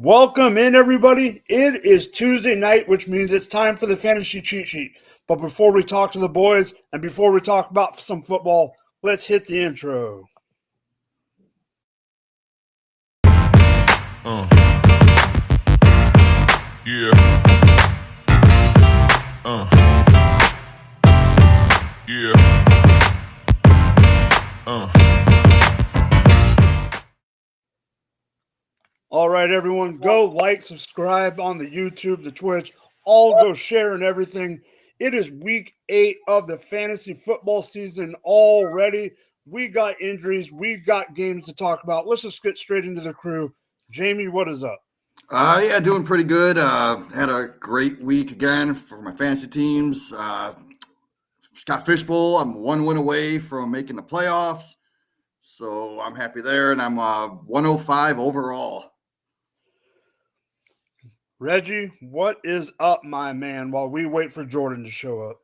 Welcome in, everybody. It is Tuesday night, which means it's time for the Fantasy Cheat Sheet. But before we talk to the boys and before we talk about some football, let's hit the intro. All right, everyone, go like, subscribe on the YouTube, the Twitch, all go share and everything. It is week 8 of the fantasy football season already. We got injuries. We got games to talk about. Let's just get straight into the crew. Jamie, what is up? Yeah, doing pretty good. Had a great week again for my fantasy teams. Scott Fishbowl, I'm 1 win away from making the playoffs. So I'm happy there, and I'm 105 overall. Reggie, what is up, my man, while we wait for Jordan to show up?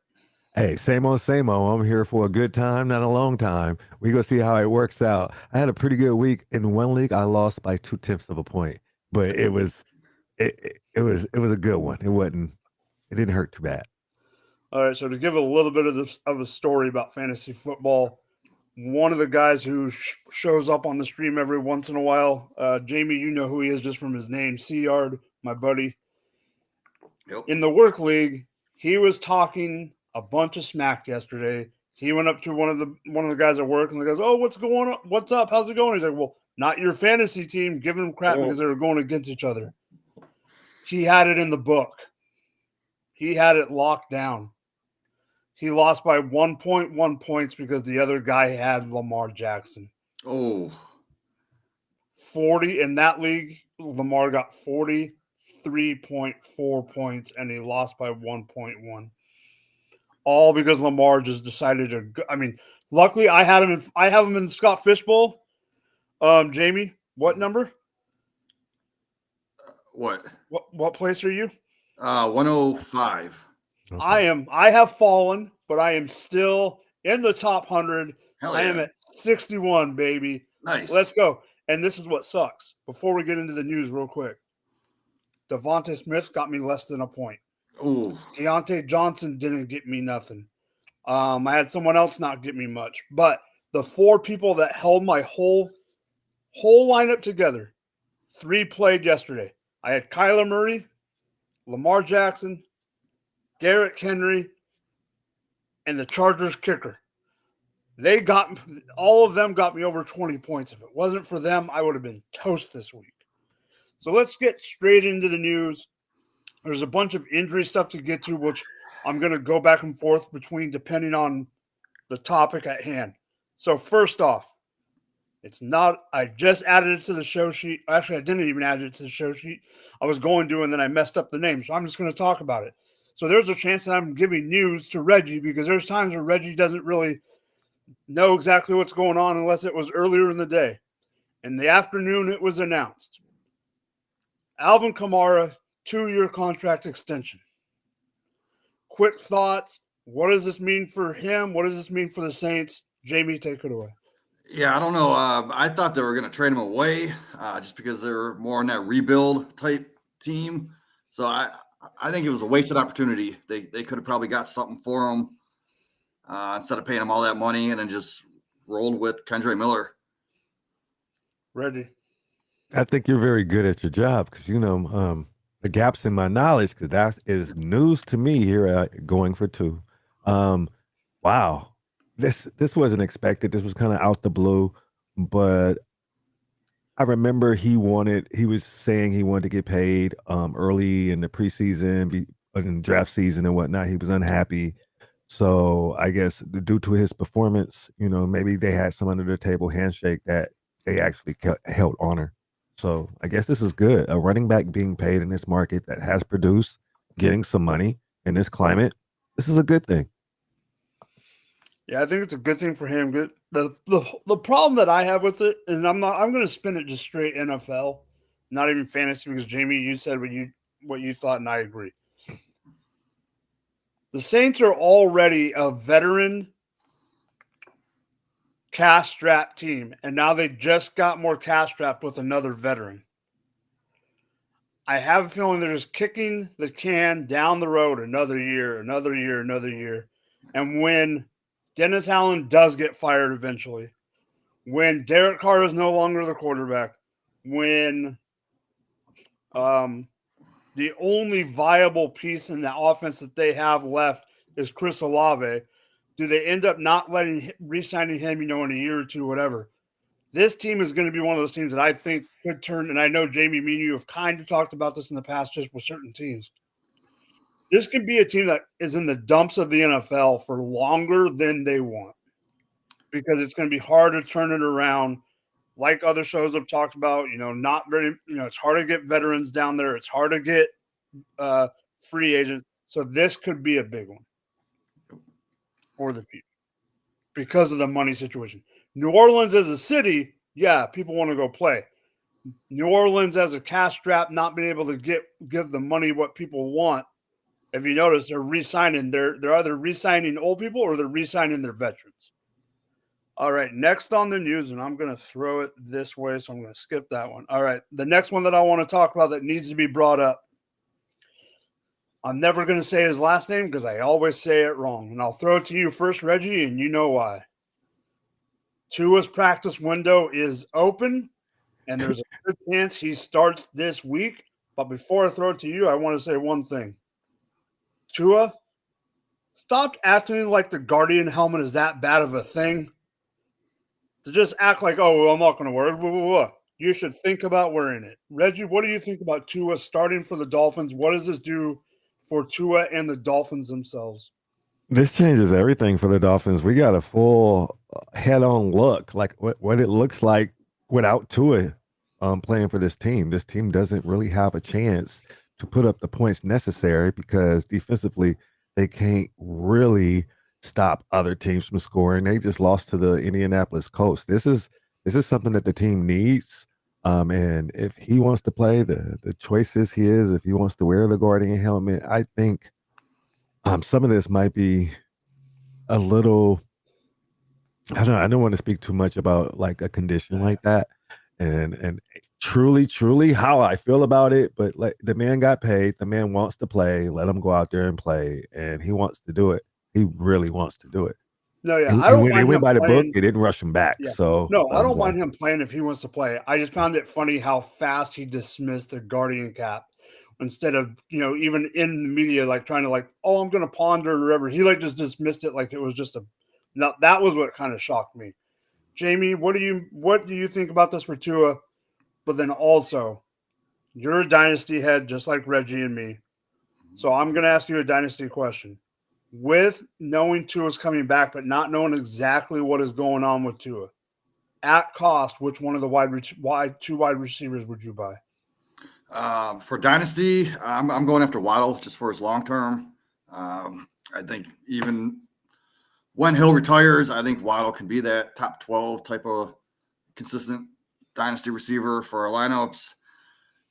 Hey, same old, same old. I'm here for a good time, not a long time. We go see how it works out. I had a pretty good week. In one league, I lost by 0.2 of a point, but it was a good one. It didn't hurt too bad. All right, so to give a little bit of a story about fantasy football, one of the guys who shows up on the stream every once in a while, Jamie, you know who he is just from his name, C-Yard, my buddy. Yep. In the work league, he was talking a bunch of smack yesterday. He went up to one of the guys at work and he goes, "Oh, what's going on? What's up? How's it going?" He's like, "Well, not your fantasy team," giving him crap because they were going against each other. He had it in the book. He had it locked down. He lost by 1.1 points because the other guy had Lamar Jackson. 40 in that league, Lamar got 43.4 points, and he lost by 1.1. All because Lamar just decided to. Luckily I have him in Scott Fishbowl. Jamie, what number? What place are you? 105. Okay. I have fallen, but I am still in the top 100. Hell yeah. I am at 61, baby. Nice. Let's go. And this is what sucks. Before we get into the news real quick, Devontae Smith got me less than a point. Ooh. Deontay Johnson didn't get me nothing. I had someone else not get me much. But the 4 people that held my whole lineup together, 3 played yesterday. I had Kyler Murray, Lamar Jackson, Derrick Henry, and the Chargers kicker. All of them got me over 20 points. If it wasn't for them, I would have been toast this week. So let's get straight into the news. There's a bunch of injury stuff to get to, which I'm going to go back and forth between depending on the topic at hand. So first off, I just added it to the show sheet. Actually, I didn't even add it to the show sheet. I was going to, and then I messed up the name. So I'm just going to talk about it. So there's a chance that I'm giving news to Reggie because there's times where Reggie doesn't really know exactly what's going on unless it was earlier in the day. In the afternoon, it was announced. Alvin Kamara, 2-year contract extension. Quick thoughts. What does this mean for him? What does this mean for the Saints? Jamie, take it away. Yeah, I don't know. I thought they were going to trade him away just because they're more in that rebuild type team. So I think it was a wasted opportunity. They could have probably got something for him instead of paying him all that money and then just rolled with Kendre Miller. Reggie. I think you're very good at your job because the gaps in my knowledge because that is news to me here at GoingFor2. Wow, this wasn't expected. This was kind of out the blue, but I remember he was saying he wanted to get paid early in the preseason, in draft season and whatnot. He was unhappy. So I guess due to his performance, maybe they had some under the table handshake that they actually held honor. So I guess this is good. A running back being paid in this market that has produced, getting some money in this climate. This is a good thing. Yeah, I think it's a good thing for him. Good. The problem that I have with it is I'm going to spin it just straight NFL, not even fantasy, because Jamie, you said what you thought, and I agree. The Saints are already a veteran cash strapped team, and now they just got more cash strapped with another veteran. I have a feeling they're just kicking the can down the road another year. And when Dennis Allen does get fired eventually, when Derek Carr is no longer the quarterback, when the only viable piece in the offense that they have left is Chris Olave, do they end up not re-signing him, in a year or two, whatever? This team is going to be one of those teams that I think could turn, and I know, Jamie, me and you have kind of talked about this in the past just with certain teams. This could be a team that is in the dumps of the NFL for longer than they want because it's going to be hard to turn it around. Like other shows have talked about, not very, it's hard to get veterans down there. It's hard to get free agents. So this could be a big one for the future because of the money situation. New Orleans as a city, yeah, people want to go play. New Orleans as a cash strap, not being able to give the money what people want. If you notice, they're re-signing. They're either re-signing old people or they're re-signing their veterans. All right, next on the news, and I'm going to throw it this way, so I'm going to skip that one. All right, the next one that I want to talk about that needs to be brought up. I'm never going to say his last name because I always say it wrong, and I'll throw it to you first, Reggie, and you know why. Tua's practice window is open, and there's a good chance he starts this week. But before I throw it to you, I want to say one thing. Tua, stop acting like the Guardian helmet is that bad of a thing. To just act like, oh, well, I'm not going to wear it. You should think about wearing it. Reggie, what do you think about Tua starting for the Dolphins? What does this do for Tua and the Dolphins themselves? This changes everything for the Dolphins. We got a full head-on look, like what it looks like without Tua playing for this team. This team doesn't really have a chance to put up the points necessary because defensively they can't really stop other teams from scoring. They just lost to the Indianapolis Colts. This is something that the team needs. And if he wants to play, the choice is his. If he wants to wear the Guardian helmet, I think some of this might be a little, I don't want to speak too much about like a condition like that and truly how I feel about it. But like the man got paid, the man wants to play, let him go out there and play. And he wants to do it. He really wants to do it. No, yeah. I don't mind him went by the playing. book. They didn't rush him back. Yeah. So no, I don't mind him playing if he wants to play. I just found it funny how fast he dismissed the Guardian cap instead of, even in the media, like trying to like, oh, I'm going to ponder or whatever. He like just dismissed it like it was just that was what kind of shocked me. Jamie, what do you think about this for Tua? But then also, you're a dynasty head just like Reggie and me. So I'm going to ask you a dynasty question. With knowing Tua's coming back, but not knowing exactly what is going on with Tua, at cost, which one of the two wide receivers would you buy? For dynasty, I'm going after Waddle just for his long term. I think even when Hill retires, I think Waddle can be that top 12 type of consistent dynasty receiver for our lineups.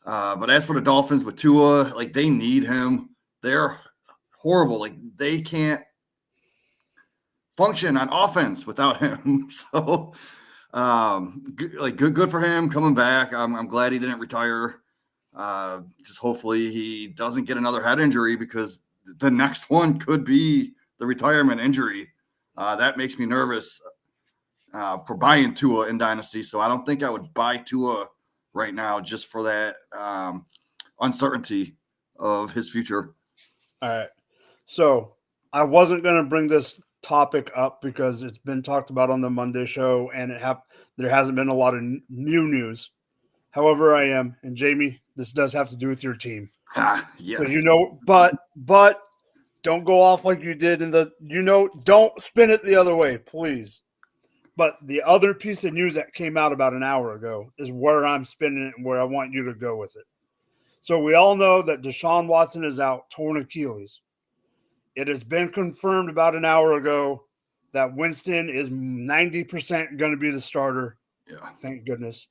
But as for the Dolphins with Tua, like they need him. They're horrible. Like they can't function on offense without him. So good for him coming back. I'm glad he didn't retire. Just hopefully he doesn't get another head injury because the next one could be the retirement injury. That makes me nervous for buying Tua in dynasty. So I don't think I would buy Tua right now just for that uncertainty of his future. All right. So I wasn't going to bring this topic up because it's been talked about on the Monday show and there hasn't been a lot of new news. However, I am, and Jamie, this does have to do with your team. Yes. So but don't go off like you did don't spin it the other way, please. But the other piece of news that came out about an hour ago is where I'm spinning it and where I want you to go with it. So we all know that Deshaun Watson is out, torn Achilles. It has been confirmed about an hour ago that Winston is 90% going to be the starter. Yeah. Thank goodness.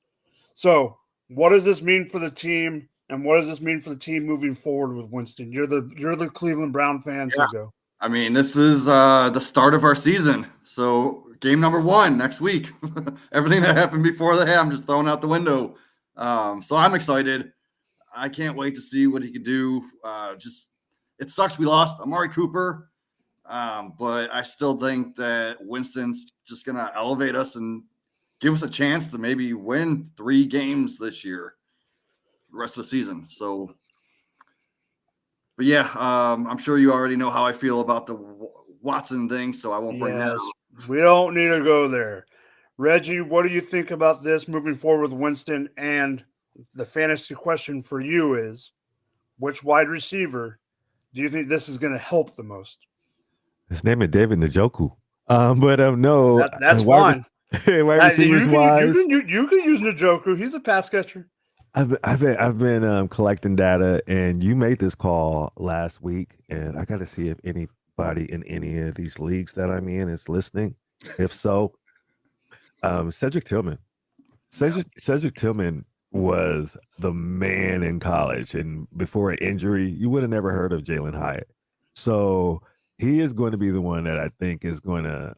So what does this mean for the team? And what does this mean for the team moving forward with Winston? You're the Cleveland Brown fan, so go. I mean, this is the start of our season. So game number 1 next week. Everything that happened before that, I'm just throwing out the window. So I'm excited. I can't wait to see what he can do. It sucks we lost Amari Cooper, but I still think that Winston's just going to elevate us and give us a chance to maybe win 3 games this year, the rest of the season. So, but yeah, I'm sure you already know how I feel about the Watson thing, so I won't bring that up. We don't need to go there. Reggie, what do you think about this moving forward with Winston? And the fantasy question for you is, which wide receiver do you think this is going to help the most? His name is David Njoku. No, that's fine. Wide receivers wise, you can use Njoku. He's a pass catcher. I've been collecting data, and you made this call last week, and I got to see if anybody in any of these leagues that I'm in is listening. If so, Cedric Tillman. Cedric Tillman was the man in college, and before an injury, you would have never heard of Jalen Hyatt. So he is going to be the one that I think is going to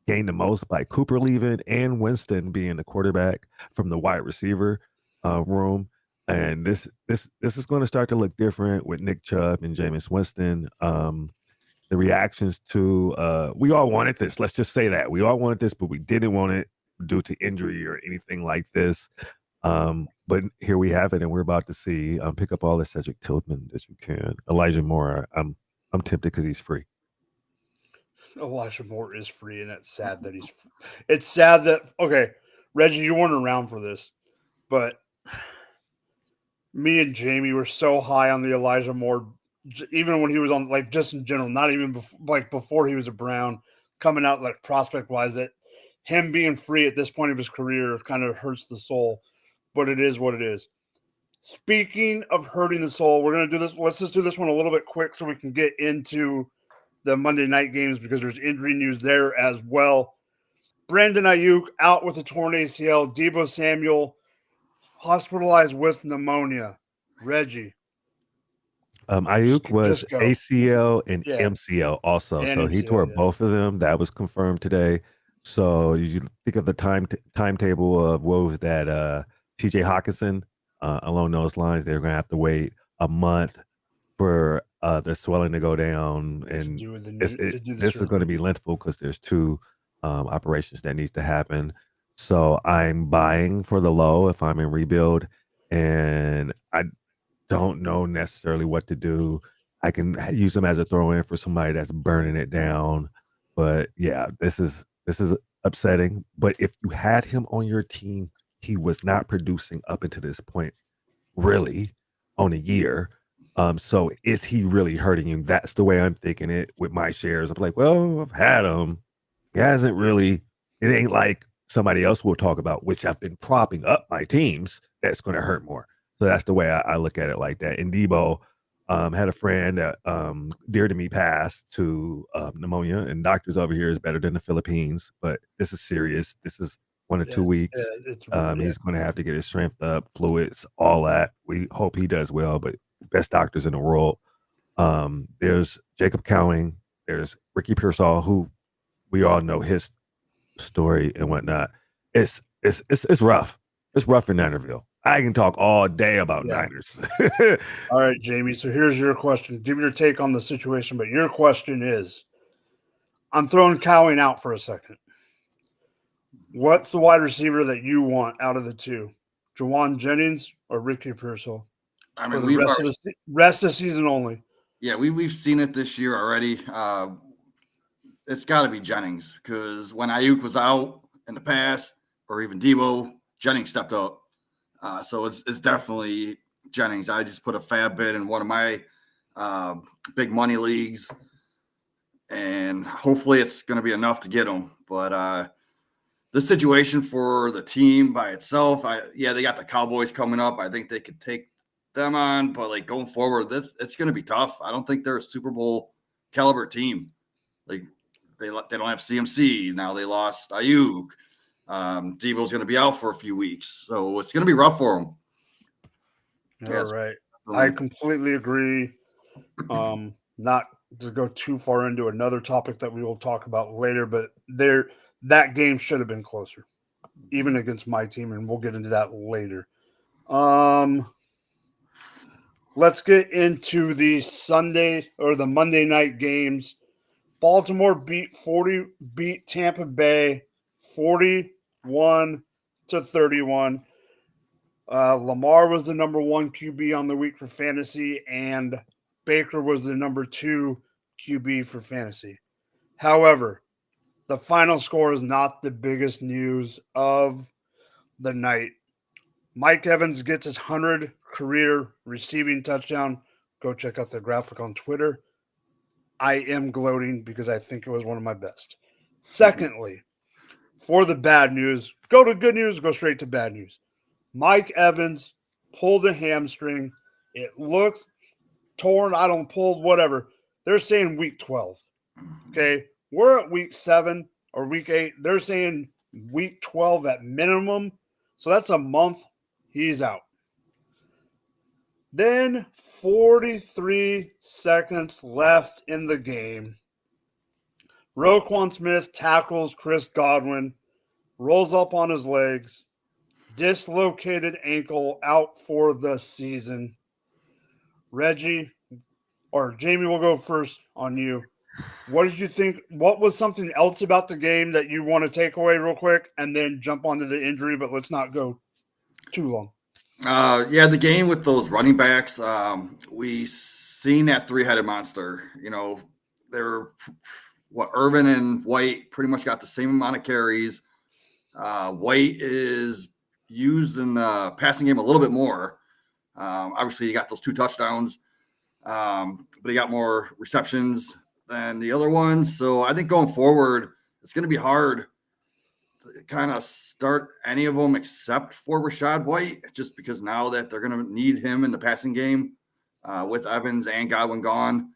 gain the most by Cooper leaving and Winston being the quarterback from the wide receiver room. And this is going to start to look different with Nick Chubb and Jameis Winston. The reactions to we all wanted this. Let's just say that we all wanted this, but we didn't want it due to injury or anything like this. But here we have it, and we're about to see pick up all the Cedric Tillman that you can. Elijah Moore, I'm tempted because he's free. Elijah Moore is free, and it's sad that it's sad that okay, Reggie, you weren't around for this, but me and Jamie were so high on the Elijah Moore, even when he was on, like, just in general, not even before he was a Brown, coming out like prospect wise, that him being free at this point of his career kind of hurts the soul, but it is what it is. Speaking of hurting the soul, we're going to do this. Let's just do this one a little bit quick so we can get into the Monday night games because there's injury news there as well. Brandon Ayuk out with a torn ACL. Deebo Samuel hospitalized with pneumonia. Reggie. Ayuk was ACL and MCL also. And so he tore both of them. That was confirmed today. So you think of the timetable of what was that? TJ Hawkinson along those lines. They're going to have to wait a month for the swelling to go down, and this is going to be lengthful because there's 2 operations that needs to happen. So I'm buying for the low if I'm in rebuild, and I don't know necessarily what to do. I can use them as a throw-in for somebody that's burning it down. But yeah, this is upsetting. But if you had him on your team, he was not producing up until this point, really, on a year. So is he really hurting you? That's the way I'm thinking it with my shares. I'm like, well, I've had him. He hasn't really. It ain't like somebody else will talk about, which I've been propping up my teams. That's going to hurt more. So that's the way I look at it like that. And Deebo had a friend that dear to me passed to pneumonia, and doctors over here is better than the Philippines. But this is serious. This is 1 or 2 weeks. He's going to have to get his strength up, fluids, all that. We hope he does well, but best doctors in the world. There's Jacob Cowing. There's Ricky Pearsall, who we all know his story and whatnot. It's rough. It's rough in Ninerville. I can talk all day about Niners. All right, Jamie. So here's your question. Give your take on the situation, but your question is, I'm throwing Cowing out for a second. What's the wide receiver that you want out of the 2? Jawan Jennings or Ricky Pearsall? For the rest of the season only. Yeah, we've seen it this year already. It's got to be Jennings because when Ayuk was out in the past, or even Deebo, Jennings stepped up. So it's definitely Jennings. I just put a fab bid in one of my big money leagues, and hopefully it's going to be enough to get him. But the situation for the team by itself, they got the Cowboys coming up. I think they could take them on, but like going forward, it's going to be tough. I don't think they're a Super Bowl caliber team. Like they don't have CMC now. They lost Ayuk. Deebo's going to be out for a few weeks, so it's going to be rough for them. All right, I completely agree. Not to go too far into another topic that we will talk about later, but that game should have been closer, even against my team, and we'll get into that later. let's get into the Monday night games. Baltimore beat Tampa Bay 41-31. Lamar was the number 1 QB on the week for fantasy, and Baker was the number 2 QB for fantasy. However, the final score is not the biggest news of the night. Mike Evans gets his 100th career receiving touchdown. Go check out the graphic on Twitter. I am gloating because I think it was one of my best. Secondly, for the bad news, go to good news, go straight to bad news. Mike Evans pulled a hamstring. It looks torn. I don't pulled, whatever. They're saying week 12. Okay. We're at week 7 or week 8. They're saying week 12 at minimum. So that's a month. He's out. Then 43 seconds left in the game. Roquan Smith tackles Chris Godwin, rolls up on his legs, dislocated ankle, out for the season. Reggie, or Jamie, will go first on you. What did you think? What was something else about the game that you want to take away real quick and then jump onto the injury, but let's not go too long. Yeah, the game with those running backs, we seen that three-headed monster. You know, Irvin and White pretty much got the same amount of carries. White is used in the passing game a little bit more. Obviously, he got those 2 touchdowns, but he got more receptions than the other ones. So I think going forward, it's going to be hard to kind of start any of them except for Rachaad White, just because now that they're going to need him in the passing game with Evans and Godwin gone.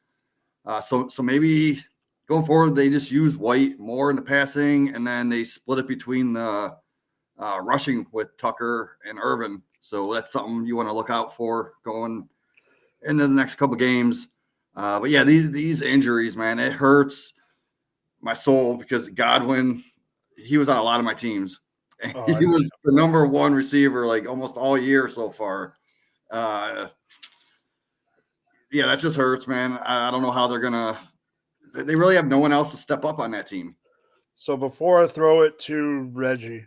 So maybe going forward, they just use White more in the passing, and then they split it between the rushing with Tucker and Irvin. So that's something you want to look out for going into the next couple games. But yeah, these injuries, man, it hurts my soul because Godwin, he was on a lot of my teams. He was the number 1 receiver like almost all year so far. Yeah, that just hurts, man. I don't know how they're gonna. They really have no one else to step up on that team. So before I throw it to Reggie,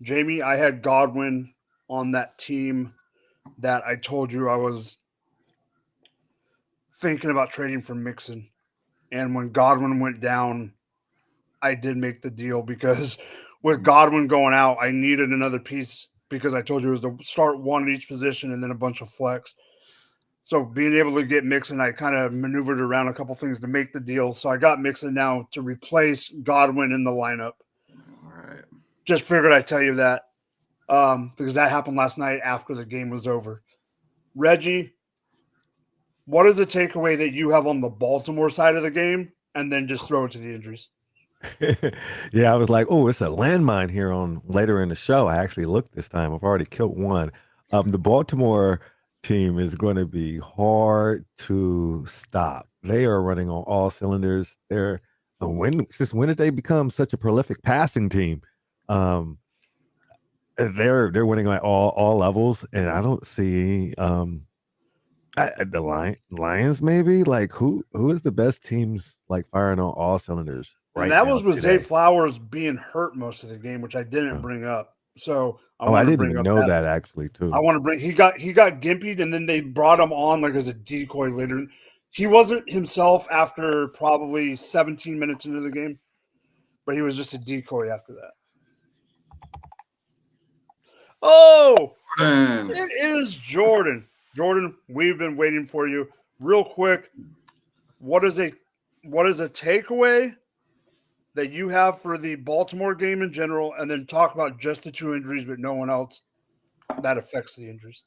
Jamie, I had Godwin on that team that I told you I was thinking about trading for Mixon. And when Godwin went down, I did make the deal because with Godwin going out, I needed another piece because I told you it was to start 1 at each position and then a bunch of flex. So being able to get Mixon, I kind of maneuvered around a couple things to make the deal. So I got Mixon now to replace Godwin in the lineup. All right. Just figured I'd tell you that because that happened last night after the game was over. Reggie, what is the takeaway that you have on the Baltimore side of the game? And then just throw it to the injuries. Yeah, I was like, oh, it's a landmine here on later in the show. I actually looked this time. I've already killed one. The Baltimore team is going to be hard to stop. They are running on all cylinders. Since when did they become such a prolific passing team? They're winning at all levels, and I don't see the Lions maybe. Like who is the best teams like firing on all cylinders? Right, and that was with Zay Flowers being hurt most of the game, which I didn't bring up. So I didn't even know that actually too. I want to bring he got gimpied, and then they brought him on like as a decoy later. He wasn't himself after probably 17 minutes into the game, but he was just a decoy after that. Oh, it is Jordan. Jordan, we've been waiting for you. Real quick, what is a takeaway that you have for the Baltimore game in general, and then talk about just the 2 injuries, but no one else that affects the injuries?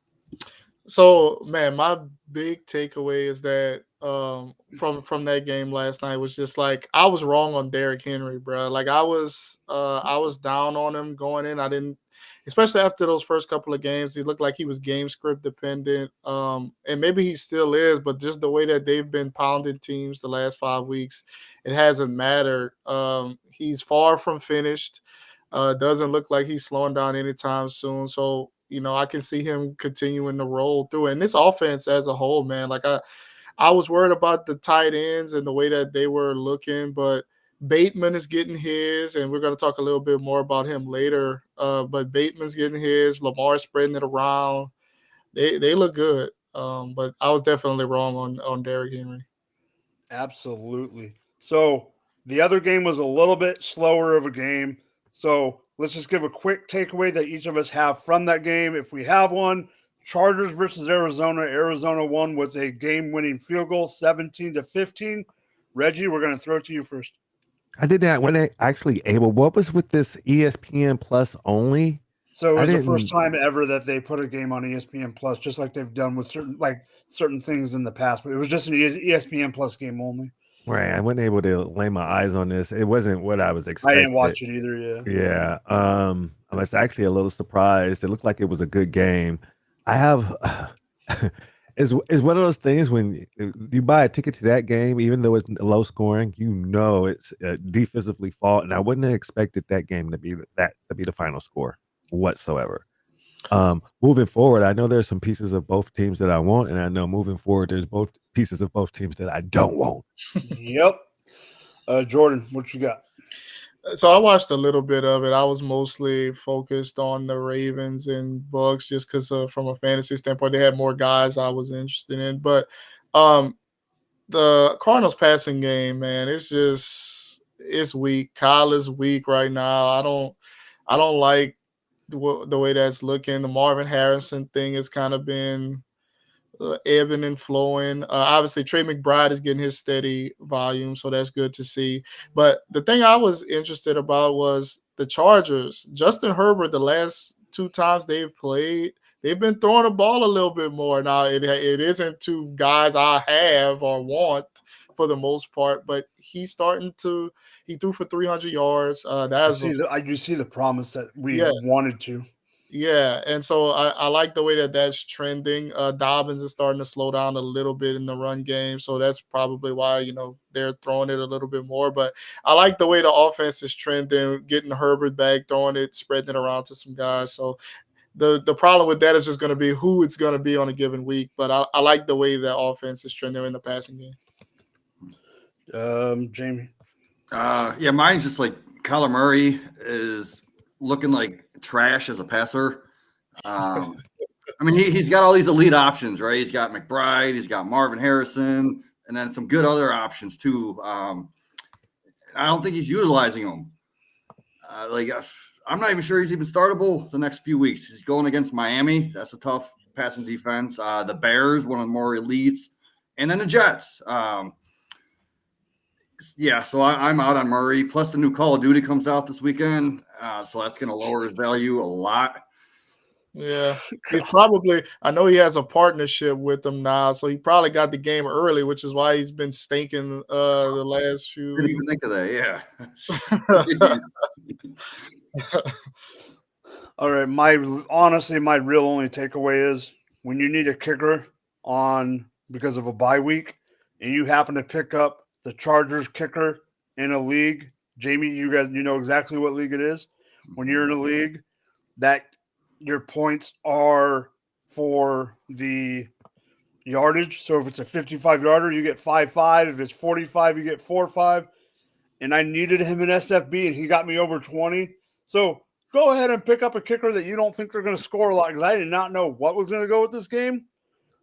So, man, my big takeaway is that from that game last night was just like I was wrong on Derrick Henry, bro. Like I was down on him going in. I didn't, especially after those first couple of games. He looked like he was game script dependent, and maybe he still is. But just the way that they've been pounding teams the last 5 weeks, it hasn't mattered. He's far from finished. Doesn't look like he's slowing down anytime soon. So I can see him continuing to roll through. And this offense as a whole, man, like I was worried about the tight ends and the way that they were looking, but Bateman is getting his, and we're going to talk a little bit more about him later. But Bateman's getting his, Lamar spreading it around. They look good. But I was definitely wrong on Derrick Henry. Absolutely. So the other game was a little bit slower of a game. So let's just give a quick takeaway that each of us have from that game. If we have one, Chargers versus Arizona. Arizona won with a game-winning field goal, 17-15. Reggie, we're going to throw it to you first. I did that when I actually able. What was with this ESPN Plus only? So it was the first time ever that they put a game on ESPN Plus, just like they've done with certain things in the past. But it was just an ESPN Plus game only. Right. I wasn't able to lay my eyes on this. It wasn't what I was expecting. I didn't watch it either, yeah. Yeah. I was actually a little surprised. It looked like it was a good game. I have it's one of those things when you buy a ticket to that game, even though it's low scoring, it's defensively fault. And I wouldn't have expected that game to be the final score whatsoever. Moving forward, I know there's some pieces of both teams that I want, and I know moving forward there's both pieces of both teams that I don't want. Yep. Jordan, what you got? So I watched a little bit of it. I was mostly focused on the Ravens and Bucks just because from a fantasy standpoint, they had more guys I was interested in. But the Cardinals passing game, man, it's weak. Kyle is weak right now. I don't like the way that's looking. The Marvin Harrison thing has kind of been ebbing and flowing. Obviously, Trey McBride is getting his steady volume, so that's good to see. But the thing I was interested about was the Chargers. Justin Herbert, the last 2 times they've played, they've been throwing the ball a little bit more. Now, it isn't 2 guys I have or want for the most part, but he threw for 300 yards. I do see the promise that we wanted to. Yeah, and so I like the way that's trending. Dobbins is starting to slow down a little bit in the run game, so that's probably why they're throwing it a little bit more. But I like the way the offense is trending, getting Herbert back, throwing it, spreading it around to some guys. So the problem with that is just going to be who it's going to be on a given week. But I like the way the offense is trending in the passing game. Jamie. Yeah, mine's just like Kyler Murray is looking like trash as a passer. I mean, he's got all these elite options, right? He's got McBride, he's got Marvin Harrison, and then some good other options too. I don't think he's utilizing them. I'm not even sure he's even startable the next few weeks. He's going against Miami. That's a tough passing defense. The Bears, one of the more elites, and then the Jets. Yeah, so I'm out on Murray. Plus, the new Call of Duty comes out this weekend, so that's going to lower his value a lot. Yeah, I know he has a partnership with them now, so he probably got the game early, which is why he's been stinking the last few weeks. Didn't even think of that, yeah. All right, my real only takeaway is when you need a kicker because of a bye week and you happen to pick up the Chargers kicker in a league. Jamie, you know exactly what league it is. When you're in a league that your points are for the yardage. So if it's a 55-yarder, you get 5.5. If it's 45, you get 4.5. And I needed him in SFB, and he got me over 20. So go ahead and pick up a kicker that you don't think they're going to score a lot, because I did not know what was going to go with this game.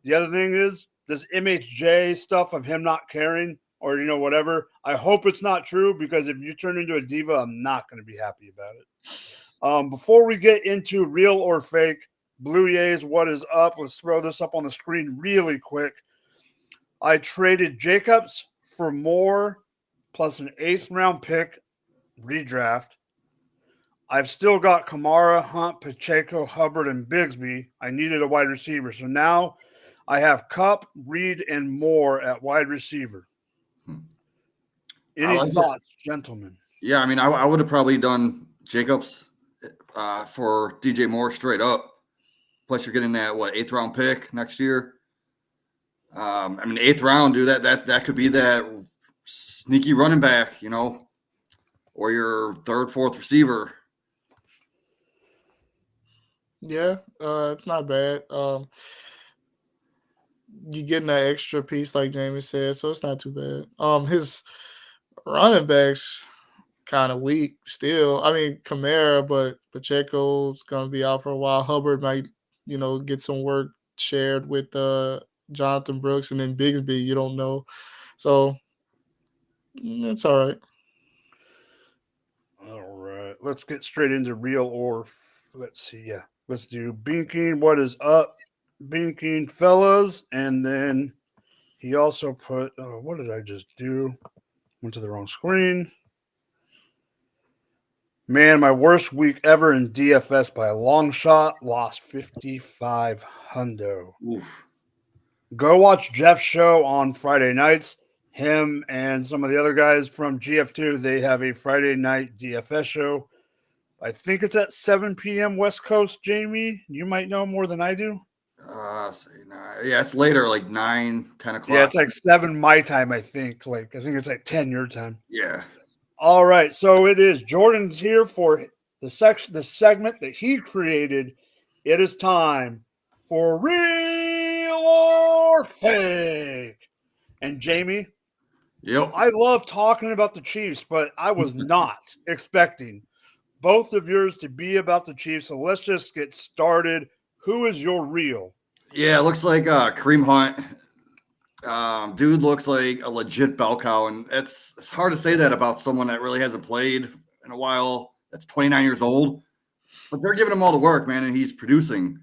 The other thing is this MHJ stuff of him not caring or, whatever. I hope it's not true, because if you turn into a diva, I'm not going to be happy about it. Before we get into real or fake, Blue Jays, what is up? Let's throw this up on the screen really quick. I traded Jacobs for Moore plus an 8th-round pick redraft. I've still got Kamara, Hunt, Pacheco, Hubbard, and Bigsby. I needed a wide receiver. So now I have Kupp, Reed, and Moore at wide receiver. Any thoughts, gentlemen? Yeah, I mean, I would have probably done Jacobs for DJ Moore straight up. Plus, you're getting that 8th-round pick next year. I mean, 8th round, dude. That could be that sneaky running back, or your 3rd, 4th receiver. Yeah, it's not bad. You getting that extra piece, like Jamie said, so it's not too bad. His running backs kind of weak still. I mean, Kamara, but Pacheco's gonna be out for a while. Hubbard might, get some work shared with Jonathan Brooks, and then Bigsby. You don't know, so it's all right. All right. Let's get straight into real or let's see. Yeah. Let's do Binking. What is up, Binking fellas? And then he also put, what did I just do? Went to the wrong screen. Man, my worst week ever in DFS by a long shot. Lost 55 hundo. Oof. Go watch Jeff's show on Friday nights. Him and some of the other guys from GF2, they have a Friday night DFS show. I think it's at 7 p.m. West Coast, Jamie. You might know more than I do. Yeah, it's later, like 9, 10 o'clock. Yeah, it's like 7 my time, I think. I think it's like 10 your time. Yeah. All right, so it is. Jordan's here for the segment that he created. It is time for real or fake. And Jamie, Yep. I love talking about the Chiefs, but I was not expecting both of yours to be about the Chiefs. So let's just get started. Who is your real? Yeah, it looks like Kareem Hunt. Dude looks like a legit bell cow, and it's hard to say that about someone that really hasn't played in a while. That's 29 years old, but they're giving him all the work, man, and he's producing.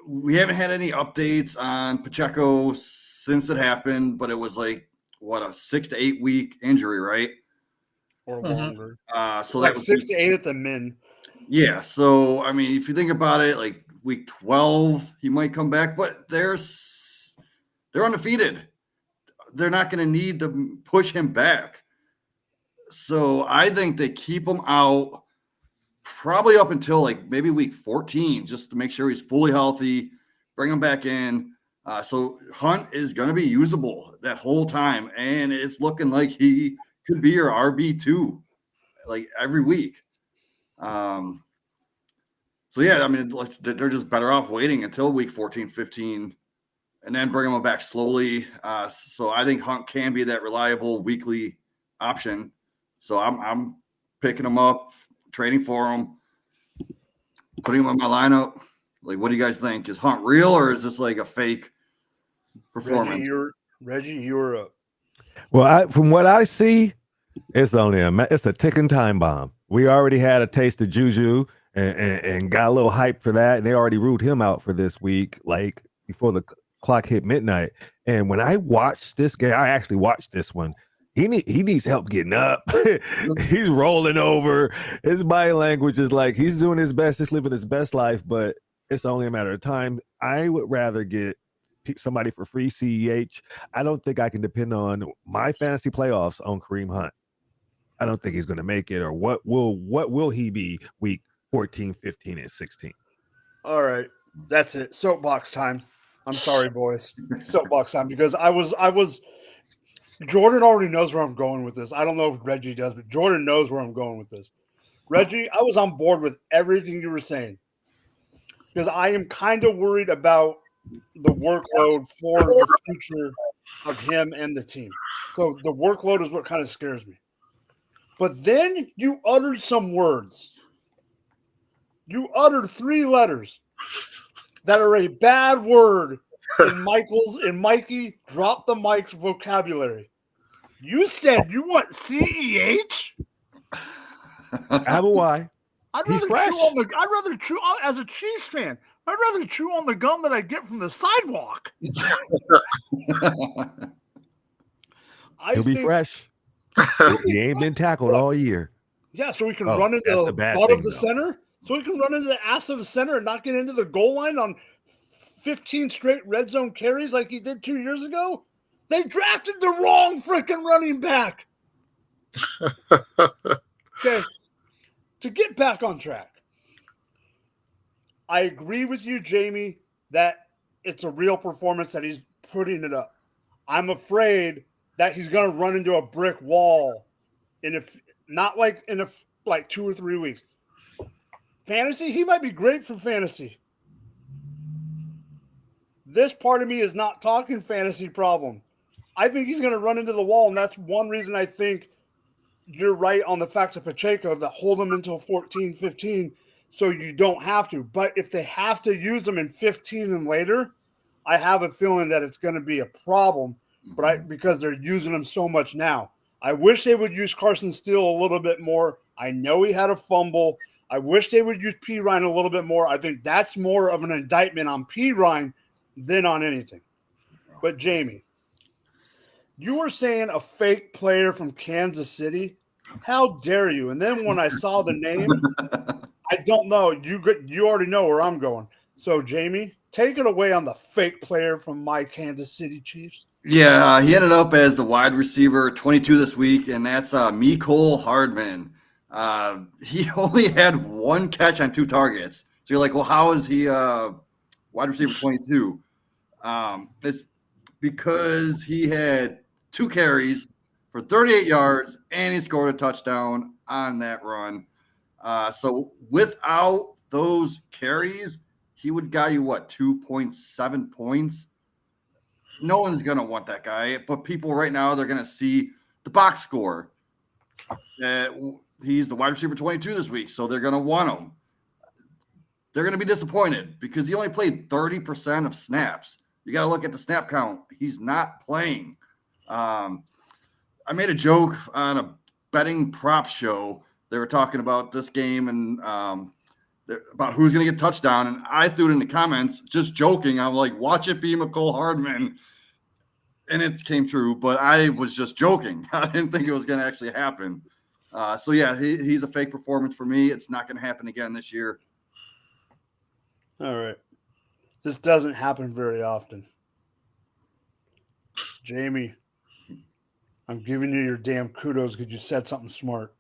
We haven't had any updates on Pacheco since it happened, but it was like a 6 to 8 week injury, right? Or longer. So like that was 6 to 8 at the min. Yeah. So I mean, if you think about it, like week 12, he might come back, but they're undefeated. They're not going to need to push him back. So I think they keep him out probably up until like maybe week 14, just to make sure he's fully healthy, bring him back in. So Hunt is going to be usable that whole time. And it's looking like he could be your RB2 like every week. So yeah, I mean, they're just better off waiting until week 14, 15, and then bring him back slowly. So I think Hunt can be that reliable weekly option. So I'm picking him up, trading for him, putting him in my lineup. Like, what do you guys think? Is Hunt real, or is this like a fake performance? Reggie, you're up. Well, from what I see, it's only it's a ticking time bomb. We already had a taste of Juju and got a little hype for that, and they already ruled him out for this week, like before the clock hit midnight. And when I watched this game, I actually watched this one. He needs help getting up. He's rolling over. His body language is like he's doing his best. He's living his best life, but it's only a matter of time. I would rather get somebody for free CEH. I don't think I can depend on my fantasy playoffs on Kareem Hunt. I don't think he's going to make it. Or what will he be week 14, 15, and 16? All right, that's it. Soapbox time. I'm sorry, boys. Soapbox time, because I was. Jordan already knows where I'm going with this. I don't know if Reggie does, but Jordan knows where I'm going with this. Reggie, I was on board with everything you were saying because I am kind of worried about the workload for the future of him and the team. So the workload is what kind of scares me. But then you uttered some words. You uttered 3 letters that are a bad word in Mikey drop the mic's vocabulary. You said you want CEH? I have a why. I'd He's rather chew as a Chiefs fan. I'd rather chew on the gum that I get from the sidewalk. He'll be fresh. He ain't been tackled all year. Yeah, so we can run into the butt of the center. So we can run into the ass of the center and not get into the goal line on 15 straight red zone carries like he did 2 years ago. They drafted the wrong freaking running back. Okay, to get back on track, I agree with you, Jamie, that it's a real performance that he's putting it up. I'm afraid that he's going to run into a brick wall in 2 or 3 weeks. Fantasy, he might be great for fantasy. This part of me is not talking fantasy problem. I think he's going to run into the wall, and that's one reason I think you're right on the fact of Pacheco that hold him until 14, 15 so you don't have to. But if they have to use them in 15 and later, I have a feeling that it's going to be a problem because they're using them so much now. I wish they would use Carson Steele a little bit more. I know he had a fumble. I wish they would use P. Ryan a little bit more. I think that's more of an indictment on P. Ryan than on anything. But Jamie, you were saying a fake player from Kansas City? How dare you? And then when I saw the name, I don't know. You already know where I'm going. So, Jamie, take it away on the fake player from my Kansas City Chiefs. Yeah, he ended up as the wide receiver 22 this week, and that's Mecole Hardman. He only had one catch on 2 targets. So you're like, well, how is he wide receiver 22? It's because he had 2 carries for 38 yards, and he scored a touchdown on that run. So without those carries, he would got you, 2.7 points? No one's going to want that guy, but people right now, they're going to see the box score. He's the wide receiver 22 this week, so they're going to want him. They're going to be disappointed because he only played 30% of snaps. You got to look at the snap count. He's not playing. I made a joke on a betting prop show. They were talking about this game and about who's going to get touchdown. And I threw it in the comments, just joking. I'm like, watch it be Mecole Hardman. And it came true, but I was just joking. I didn't think it was going to actually happen. So, yeah, he's a fake performance for me. It's not going to happen again this year. All right. This doesn't happen very often. Jamie, I'm giving you your damn kudos because you said something smart.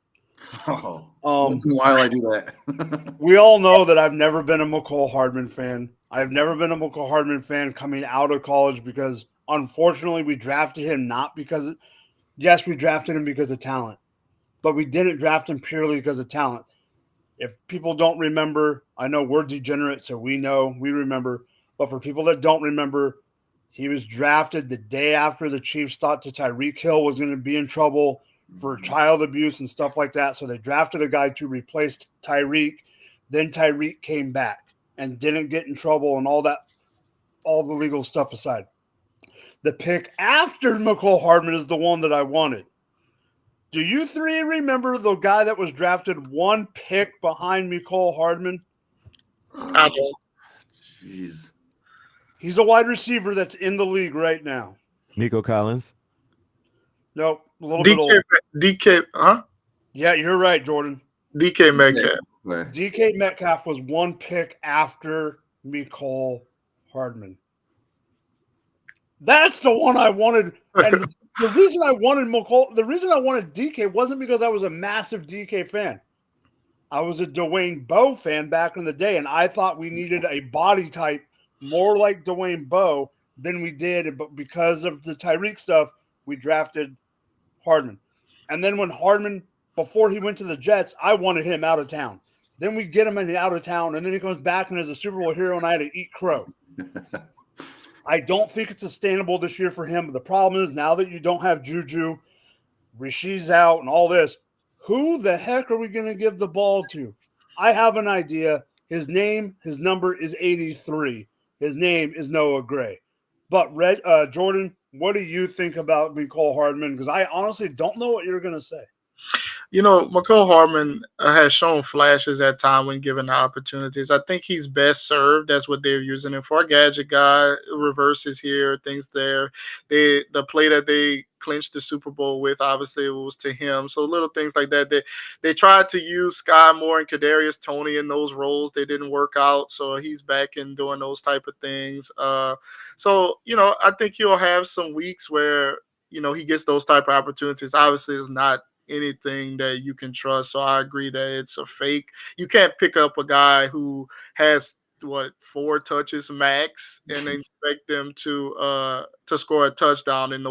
Oh, once in a while I do that. We all know that I've never been a Mecole Hardman fan. I've never been a Mecole Hardman fan coming out of college because, unfortunately, we drafted him not because – yes, we drafted him because of talent, but we didn't draft him purely because of talent. If people don't remember, I know we're degenerate, so we remember. But for people that don't remember, he was drafted the day after the Chiefs thought that Tyreek Hill was going to be in trouble for child abuse and stuff like that. So they drafted a guy to replace Tyreek. Then Tyreek came back and didn't get in trouble and all the legal stuff aside. The pick after Mecole Hardman is the one that I wanted. Do you 3 remember the guy that was drafted 1 pick behind Mecole Hardman? I don't. Jeez. He's a wide receiver that's in the league right now. Nico Collins. Nope, a little bit older. DK, huh? Yeah, you're right, Jordan. DK Metcalf. DK Metcalf was 1 pick after Mecole Hardman. That's the one I wanted. And the reason I wanted DK wasn't because I was a massive DK fan. I was a Dwayne Bowe fan back in the day, and I thought we needed a body type more like Dwayne Bowe than we did. But because of the Tyreek stuff, we drafted Hardman. And then when Hardman, before he went to the Jets, I wanted him out of town. Then we get him in the out of town, and then he comes back and is a Super Bowl hero, and I had to eat crow. I don't think it's sustainable this year for him. But the problem is now that you don't have Juju, Rashid's out, and all this, who the heck are we going to give the ball to? I have an idea. His number is 83. His name is Noah Gray. But Jordan, what do you think about Mecole Hardman? Because I honestly don't know what you're going to say. You know, Mecole Hardman has shown flashes at time when given the opportunities. I think he's best served. That's what they're using him for. A gadget guy, reverses here, things there. The play that they clinched the Super Bowl with, obviously, it was to him. So little things like that. They tried to use Sky Moore and Kadarius Toney in those roles. They didn't work out. So he's back in doing those type of things. So, I think he'll have some weeks where, he gets those type of opportunities. Obviously, it's not anything that you can trust. So I agree that it's a fake. You can't pick up a guy who has 4 touches max and expect them to score a touchdown in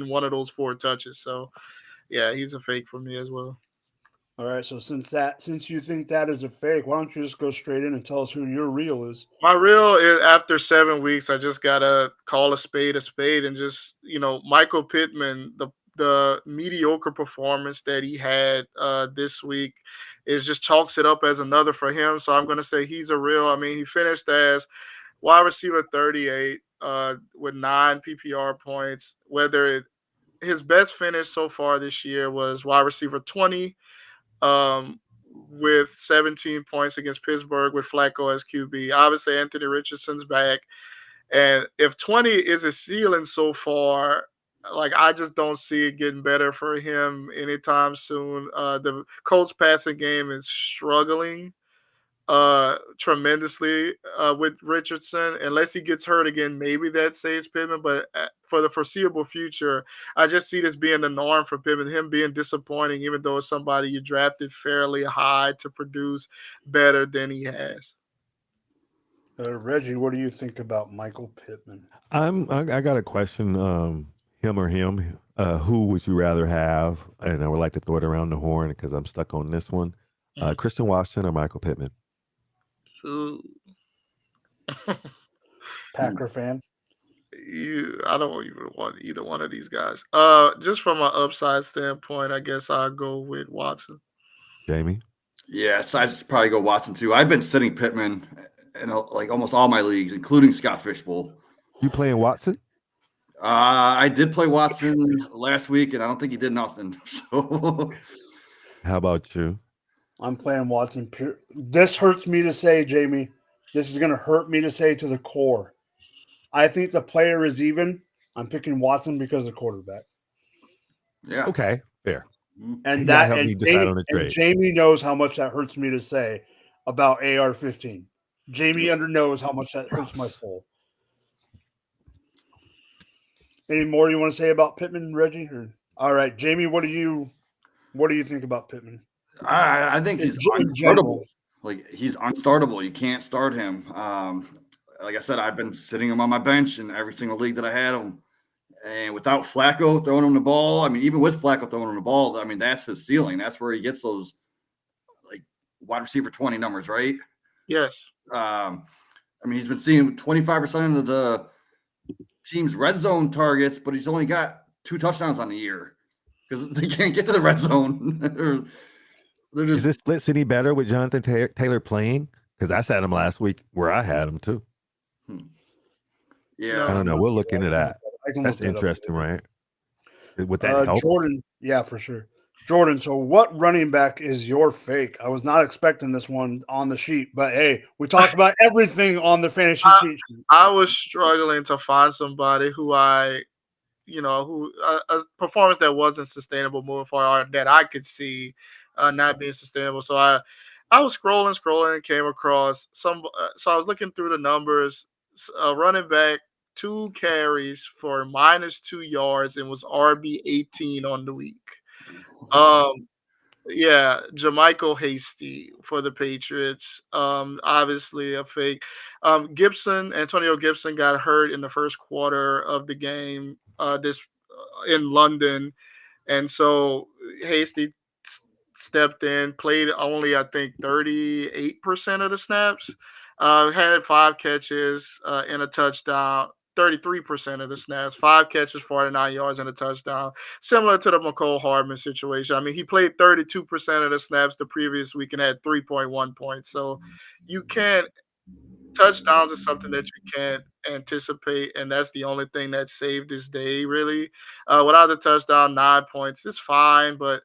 one of those 4 touches. So yeah, he's a fake for me as well. All right, so since you think that is a fake, why don't you just go straight in and tell us who your real is? My real is after 7 weeks, I just gotta call a spade, and just Michael Pittman, the mediocre performance that he had this week is just chalks it up as another for him. So I'm gonna say he's a real. I mean, he finished as wide receiver 38 with 9 PPR points. His best finish so far this year was wide receiver 20 um, with 17 points against Pittsburgh with Flacco as QB. Obviously, Anthony Richardson's back. And if 20 is a ceiling so far, like I just don't see it getting better for him anytime soon. The Colts passing game is struggling tremendously with Richardson. Unless he gets hurt again, maybe that saves Pittman. But for the foreseeable future, I just see this being the norm for Pittman. Him being disappointing, even though it's somebody you drafted fairly high to produce better than he has. Reggie, what do you think about Michael Pittman? I got a question. Him or him? Who would you rather have? And I would like to throw it around the horn because I'm stuck on this one. Christian Washington or Michael Pittman? Ooh. Packer fan? I don't even want either one of these guys. Just from an upside standpoint, I guess I'll go with Watson. Jamie? Yes, I'd probably go Watson too. I've been sitting Pittman in like almost all my leagues, including Scott Fishbowl. You playing Watson? I did play Watson last week, and I don't think he did nothing. So, how about you? I'm playing Watson. This hurts me to say, Jamie. This is going to hurt me to say to the core. I think the player is even. I'm picking Watson because of the quarterback. Yeah. Okay, fair. And Jamie knows how much that hurts me to say about AR-15. Jamie knows how much that hurts my soul. Any more you want to say about Pittman, Reggie? All right, Jamie, what do you think about Pittman? I think he's unstartable. Like he's unstartable. You can't start him. Like I said, I've been sitting him on my bench in every single league that I had him. And without Flacco throwing him the ball, I mean, even with Flacco throwing him the ball, I mean, that's his ceiling. That's where he gets those like wide receiver 20 numbers, right? Yes. I mean, he's been seeing 25% of the team's red zone targets, but he's only got 2 touchdowns on the year because they can't get to the red zone. Is this split any better with Jonathan Taylor playing? Because I sat him last week where I had him too. Yeah, I don't know. We'll look into that. That's interesting, right? Would that help? Jordan, yeah, for sure. Jordan, so what running back is your fake? I was not expecting this one on the sheet, but hey, we talk about everything on the fantasy cheat sheet. I was struggling to find somebody who a performance that wasn't sustainable moving forward that I could see not being sustainable. So I was scrolling and came across some. So I was looking through the numbers. Running back 2 carries for -2 yards and was RB 18 on the week. Yeah, Jermichael Hasty for the Patriots. Obviously a fake. Antonio Gibson got hurt in the first quarter of the game in London. And so Hasty stepped in, played only, I think, 38% of the snaps, had 5 catches and a touchdown. 33% of the snaps, 5 catches, 49 yards, and a touchdown. Similar to the McCole Hardman situation. I mean, he played 32% of the snaps the previous week and had 3.1 points. So you can't touchdowns is something that you can't anticipate, and that's the only thing that saved his day, really. Without the touchdown, 9 points is fine, but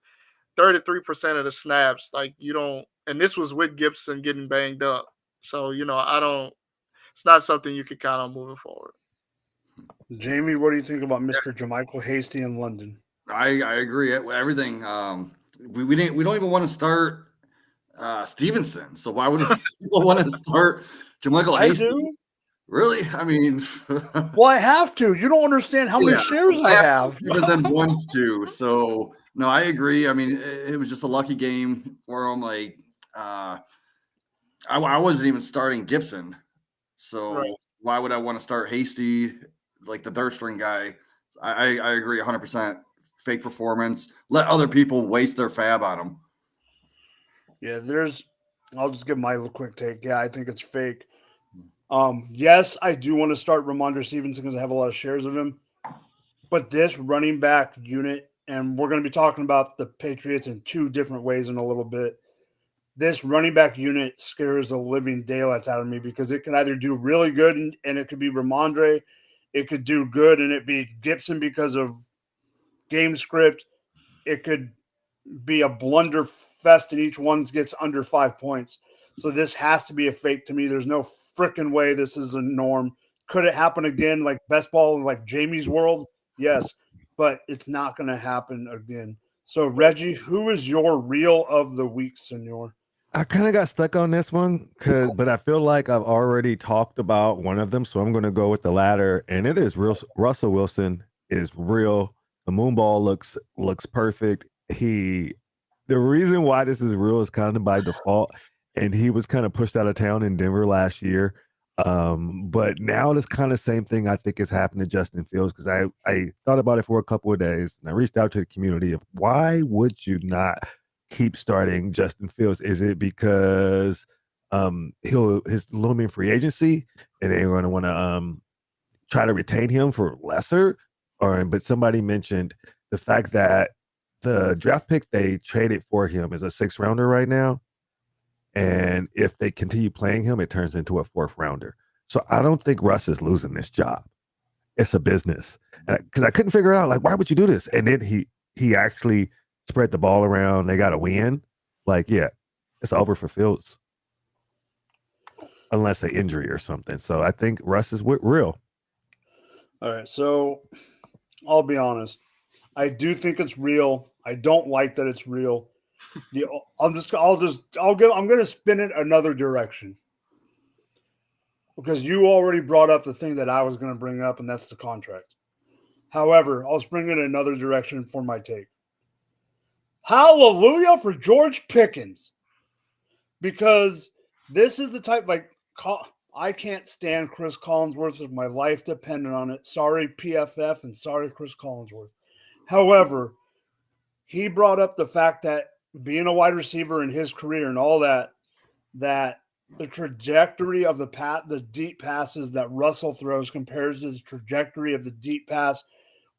33% of the snaps, like you don't. And this was with Gibson getting banged up, so I don't. It's not something you could count on moving forward. Jamie, what do you think about Mr. Jermichael Hasty in London? I agree with everything. We don't even want to start Stevenson. So why would people want to start Jermichael Hasty? I do. Really? I mean, well, I have to. You don't understand how many shares I have. Even then wants to. So no, I agree. I mean, it was just a lucky game for him. Like, I wasn't even starting Gibson. So why would I want to start Hasty, like the third string guy? I agree 100%. Fake performance. Let other people waste their fab on him. Yeah, I'll just give my quick take. Yeah, I think it's fake. Yes, I do want to start Ramondre Stevenson because I have a lot of shares of him. But this running back unit, and we're going to be talking about the Patriots in two different ways in a little bit. This running back unit scares the living daylights out of me because it can either do really good and it could be Ramondre. It could do good and it be Gibson because of game script. It could be a blunder fest and each one gets under 5 points. So this has to be a fake to me. There's no freaking way this is a norm. Could it happen again like best ball in like Jamie's world? Yes, but it's not going to happen again. So Reggie, who is your reel of the week, senor? I kind of got stuck on this one but I feel like I've already talked about one of them, so I'm going to go with the latter, and it is real. Russell Wilson is real. The moonball looks perfect. The reason why this is real is kind of by default, and he was kind of pushed out of town in Denver last year. But now this kind of same thing I think is happening to Justin Fields, because I thought about it for a couple of days and I reached out to the community of why would you not keep starting Justin Fields? Is it because his looming free agency and they're going to want to try to retain him for lesser? But somebody mentioned the fact that the draft pick they traded for him is a 6th rounder right now. And if they continue playing him, it turns into a 4th rounder. So I don't think Russ is losing this job. It's a business. Because I couldn't figure out, like, why would you do this? And then he actually spread the ball around. They got a win. Like, yeah, it's over for Fields. Unless an injury or something. So I think Russ is real. All right, so I'll be honest. I do think it's real. I don't like that it's real. I'm going to spin it another direction because you already brought up the thing that I was going to bring up, and that's the contract. However, I'll spring it another direction for my take. Hallelujah for George Pickens, because this is the type I can't stand Chris Collinsworth if my life depended on it. Sorry, PFF, and sorry, Chris Collinsworth. However, he brought up the fact that being a wide receiver in his career and all that the trajectory of the deep passes that Russell throws compares to the trajectory of the deep pass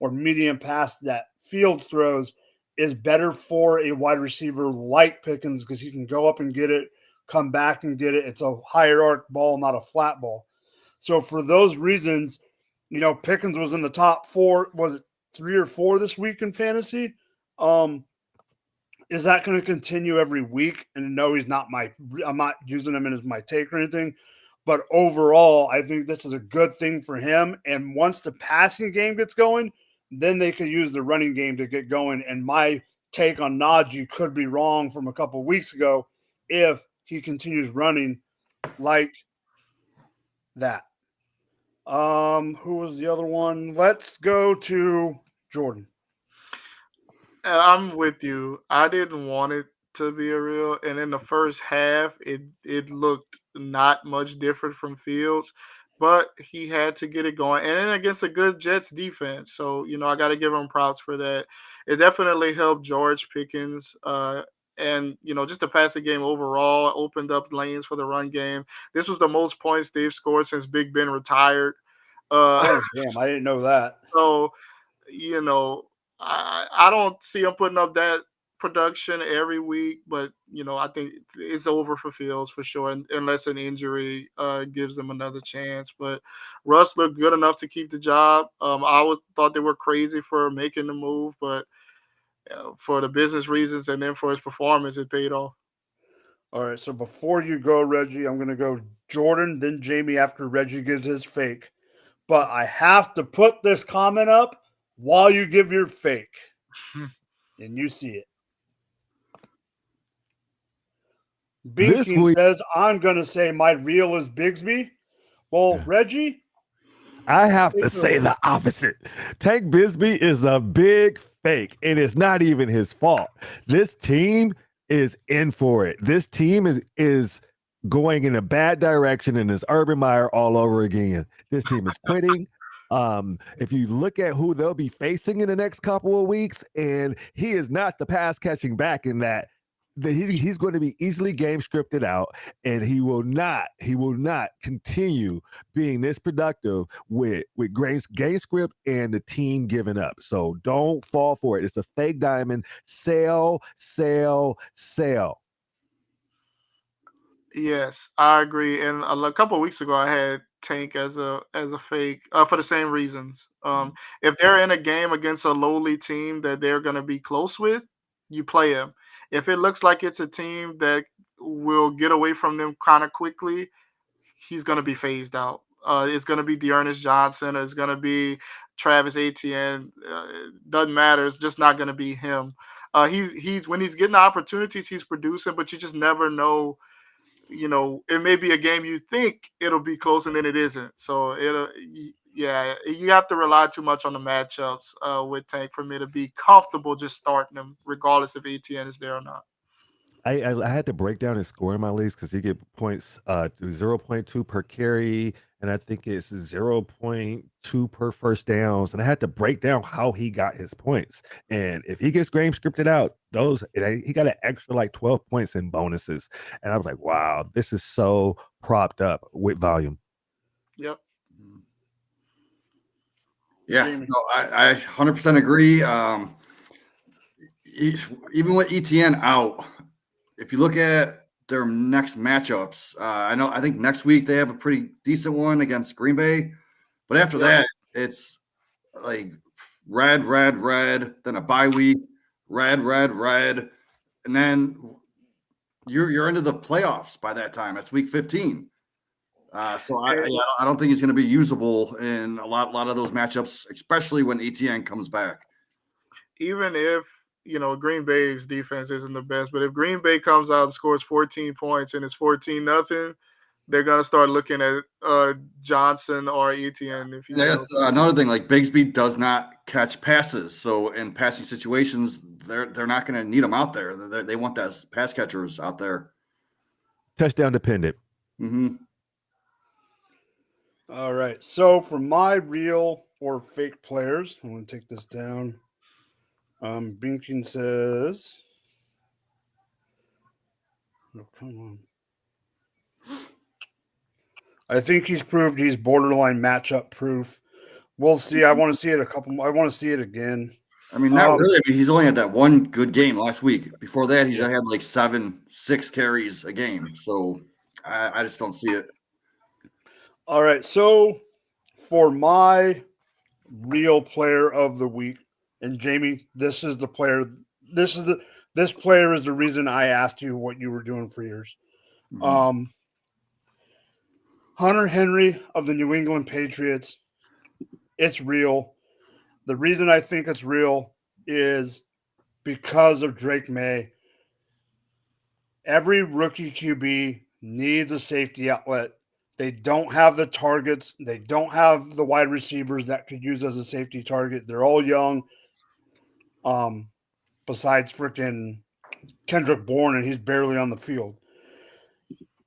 or medium pass that Fields throws is better for a wide receiver like Pickens because he can go up and get it, come back and get it. It's a higher arc ball, not a flat ball. So for those reasons, Pickens was in the top 4, was it 3 or 4 this week in fantasy? Is that going to continue every week? And no, I'm not using him as my take or anything. But overall, I think this is a good thing for him. And once the passing game gets going, then they could use the running game to get going. And my take on Najee could be wrong from a couple of weeks ago if he continues running like that. Who was the other one? Let's go to Jordan. I'm with you. I didn't want it to be a real, and in the first half, it looked not much different from Fields, but he had to get it going, and then against a good Jets defense. So I got to give him props for that. It definitely helped George Pickens, and just the passing game overall opened up lanes for the run game. This was the most points they've scored since Big Ben retired. Oh damn! I didn't know that. So I don't see him putting up that production every week, but I think it's over for Fields for sure, unless an injury gives them another chance. But Russ looked good enough to keep the job. I thought they were crazy for making the move, but for the business reasons and then for his performance, it paid off. All right, so before you go, Reggie, I'm going to go Jordan, then Jamie after Reggie gives his fake. But I have to put this comment up while you give your fake. And you see it. Binking says, I'm going to say my reel is Bigsby. Well, yeah. Reggie? I have to say the opposite. Tank Bigsby is a big fake, and it's not even his fault. This team is in for it. This team is going in a bad direction, and it's Urban Meyer all over again. This team is quitting. If you look at who they'll be facing in the next couple of weeks, and he is not the pass catching back in that, he's going to be easily game scripted out, and he will not continue being this productive with game script and the team giving up. So don't fall for it. It's a fake diamond. Sell. Yes, I agree. And a couple of weeks ago, I had Tank as a fake for the same reasons. If they're in a game against a lowly team that they're going to be close with, you play him. If it looks like it's a team that will get away from them kind of quickly, he's going to be phased out. It's going to be Dearness Johnson. It's going to be Travis Etienne. Doesn't matter. It's just not going to be him. He's when he's getting the opportunities, he's producing, but you just never know. It may be a game you think it'll be close and then it isn't. So you have to rely too much on the matchups with Tank for me to be comfortable just starting him, regardless if ATN is there or not. I had to break down his score in my leagues because you get points 0.2 per carry, and I think it's 0.2 per first downs. And I had to break down how he got his points. And if he gets game scripted out, he got an extra like 12 points in bonuses. And I was like, wow, this is so propped up with volume. Yep. Yeah, no, I 100% agree. Even with ETN out, if you look at their next matchups, I think next week they have a pretty decent one against Green Bay, but after that, it's like red, then a bye week, red, and then you're into the playoffs by that time. It's week 15. So I don't think he's going to be usable in a lot of those matchups, especially when ETN comes back. Even if Green Bay's defense isn't the best, but if Green Bay comes out and scores 14 points and it's 14-0, they're gonna start looking at Johnson or Etienne. If that's another thing, like Bigsby does not catch passes, so in passing situations, they're not going to need him out there. They want those pass catchers out there. Touchdown dependent. Mm-hmm. All right. So for my real or fake players, I'm going to take this down. Binkin says, "Oh, come on." I think he's proved he's borderline matchup proof. We'll see. I want to see it I want to see it again. I mean, not really. I mean, he's only had that one good game last week. Before that, he's had like 6 carries a game. So I just don't see it. All right. So for my real player of the week, and Jamie, this player is the reason I asked you what you were doing for yours. Mm-hmm. Hunter Henry of the New England Patriots. It's real. The reason I think it's real is because of Drake May. Every rookie QB needs a safety outlet. They don't have the targets. They don't have the wide receivers that could use as a safety target. They're all young. Besides freaking Kendrick Bourne, and he's barely on the field.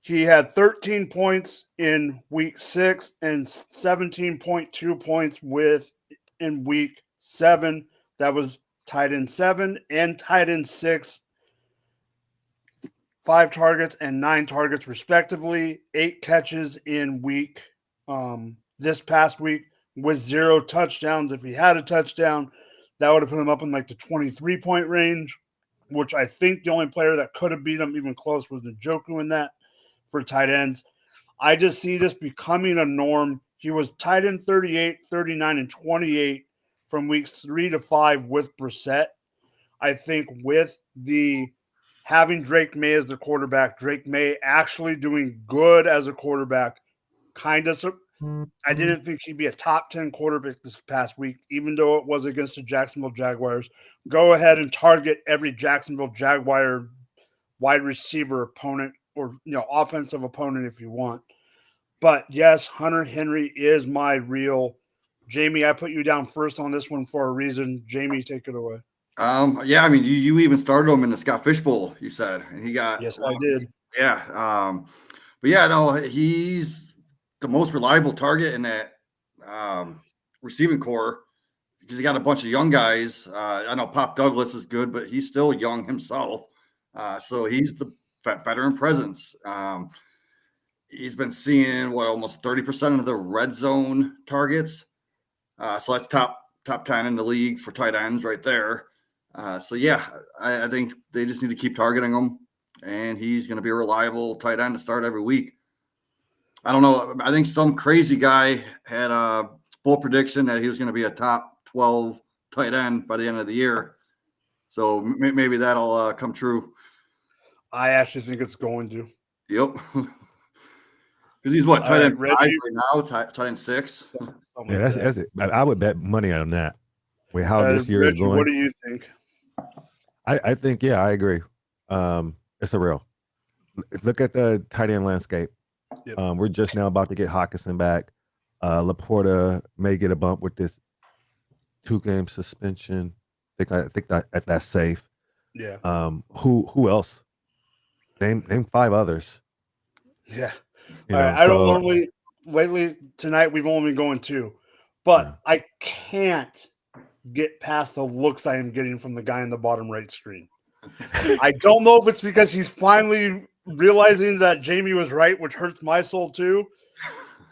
He had 13 points in week 6 and 17.2 points in week 7. That was tight end 7 and tight end 6. 5 targets and 9 targets respectively. 8 catches in this past week with 0 touchdowns. If he had a touchdown, that would have put him up in like the 23-point range, which I think the only player that could have beat him even close was Njoku in that for tight ends. I just see this becoming a norm. He was tight end 38, 39, and 28 from weeks 3 to 5 with Brissett. I think with having Drake May as the quarterback, Drake May actually doing good as a quarterback, kind of. I didn't think he'd be a top 10 quarterback this past week, even though it was against the Jacksonville Jaguars. Go ahead and target every Jacksonville Jaguar wide receiver opponent or offensive opponent if you want. But yes, Hunter Henry is my real. Jamie, I put you down first on this one for a reason. Jamie, take it away. Yeah, I mean, you even started him in the Scott Fishbowl, you said, and he got. Yes, I did. Yeah, but yeah, no, he's the most reliable target in that receiving core because he got a bunch of young guys. I know Pop Douglas is good, but he's still young himself. So he's the veteran presence. He's been seeing almost 30% of the red zone targets. So that's top 10 in the league for tight ends right there. So yeah, I think they just need to keep targeting him, and he's going to be a reliable tight end to start every week. I don't know. I think some crazy guy had a bold prediction that he was going to be a top 12 tight end by the end of the year. So maybe that'll come true. I actually think it's going to. Yep. Because he's what, tight end 5 Reggie? right now, tight end 6. Yeah, that's it. I would bet money on that. With how this year Reggie, is going. what do you think? I think, yeah, I agree. It's a real. Look at the tight end landscape. Yep. We're just now about to get Hawkinson back. Laporta may get a bump with this 2-game suspension. I think that's safe. Yeah. Who else? Name 5 others. Yeah. You All know, right. I don't so- normally lately tonight we've only been going 2, but Yeah. I can't get past the looks I am getting from the guy in the bottom right screen. I don't know if it's because he's finally realizing that Jamie was right, which hurts my soul too,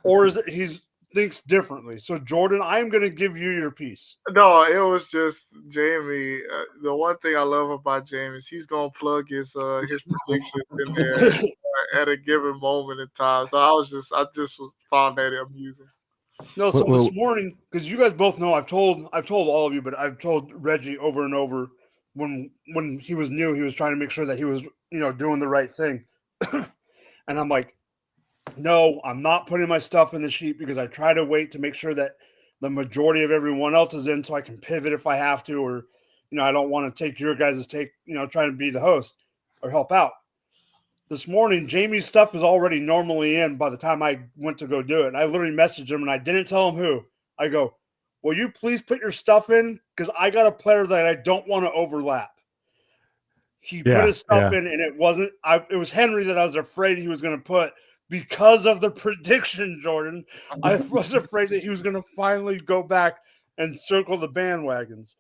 or is it he thinks differently. So Jordan, I'm going to give you your piece. No, it was just Jamie. The one thing I love about Jamie is he's gonna plug his predictions in there at a given moment in time. So I just found that amusing. No, so Well, this morning, because you guys both know, I've told all of you, but I've told Reggie over and over when he was new, he was trying to make sure that he was doing the right thing, and I'm like, no, I'm not putting my stuff in the sheet because I try to wait to make sure that the majority of everyone else is in, so I can pivot if I have to, or I don't want to take your guys' take, trying to be the host or help out. This morning, Jamie's stuff is already normally in by the time I went to go do it. And I literally messaged him and I didn't tell him who. I go, will you please put your stuff in? Because I got a player that I don't want to overlap. He put his stuff in and it was Henry that I was afraid he was going to put because of the prediction, Jordan. I was afraid that he was going to finally go back and circle the bandwagons.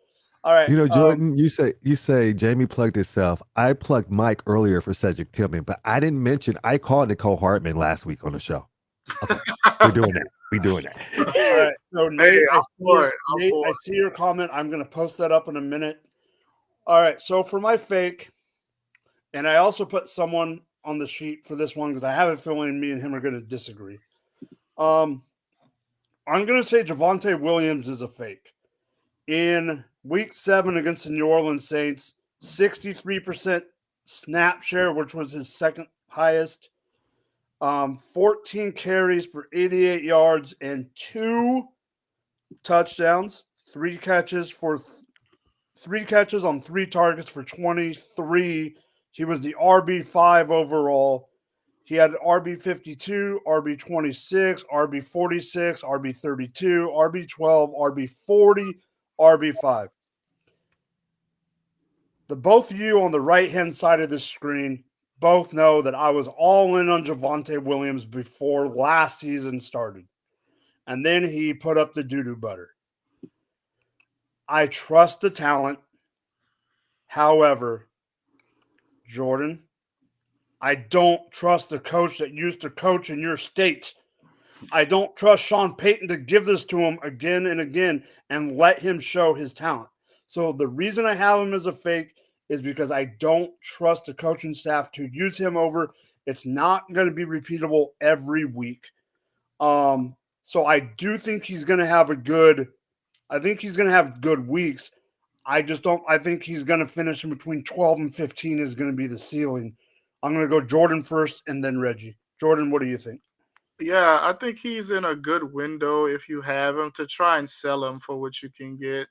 All right. Jordan, you say Jamie plugged himself. I plugged Mike earlier for Cedric Tillman, but I didn't mention I called Nicole Hartman last week on the show. Okay. We're doing that. All right. So Nate, I see your comment. I'm going to post that up in a minute. All right. So for my fake, and I also put someone on the sheet for this one because I have a feeling me and him are going to disagree. I'm going to say Javonte Williams is a fake. In Week 7 against the New Orleans Saints, 63% snap share, which was his second highest. 14 carries for 88 yards and 2 touchdowns. 3 catches on 3 targets for 23. He was the RB5 overall. He had RB52, RB26, RB46, RB32, RB12, RB40, RB5. The both of you on the right-hand side of the screen both know that I was all in on Javonte Williams before last season started. And then he put up the doo-doo butter. I trust the talent. However, Jordan, I don't trust the coach that used to coach in your state. I don't trust Sean Payton to give this to him again and again and let him show his talent. So the reason I have him as a fake is because I don't trust the coaching staff to use him over. It's not going to be repeatable every week. So I do think he's going to have good weeks. I think he's going to finish in between 12 and 15 is going to be the ceiling. I'm going to go Jordan first and then Reggie. Jordan, what do you think? Yeah, I think he's in a good window if you have him to try and sell him for what you can get.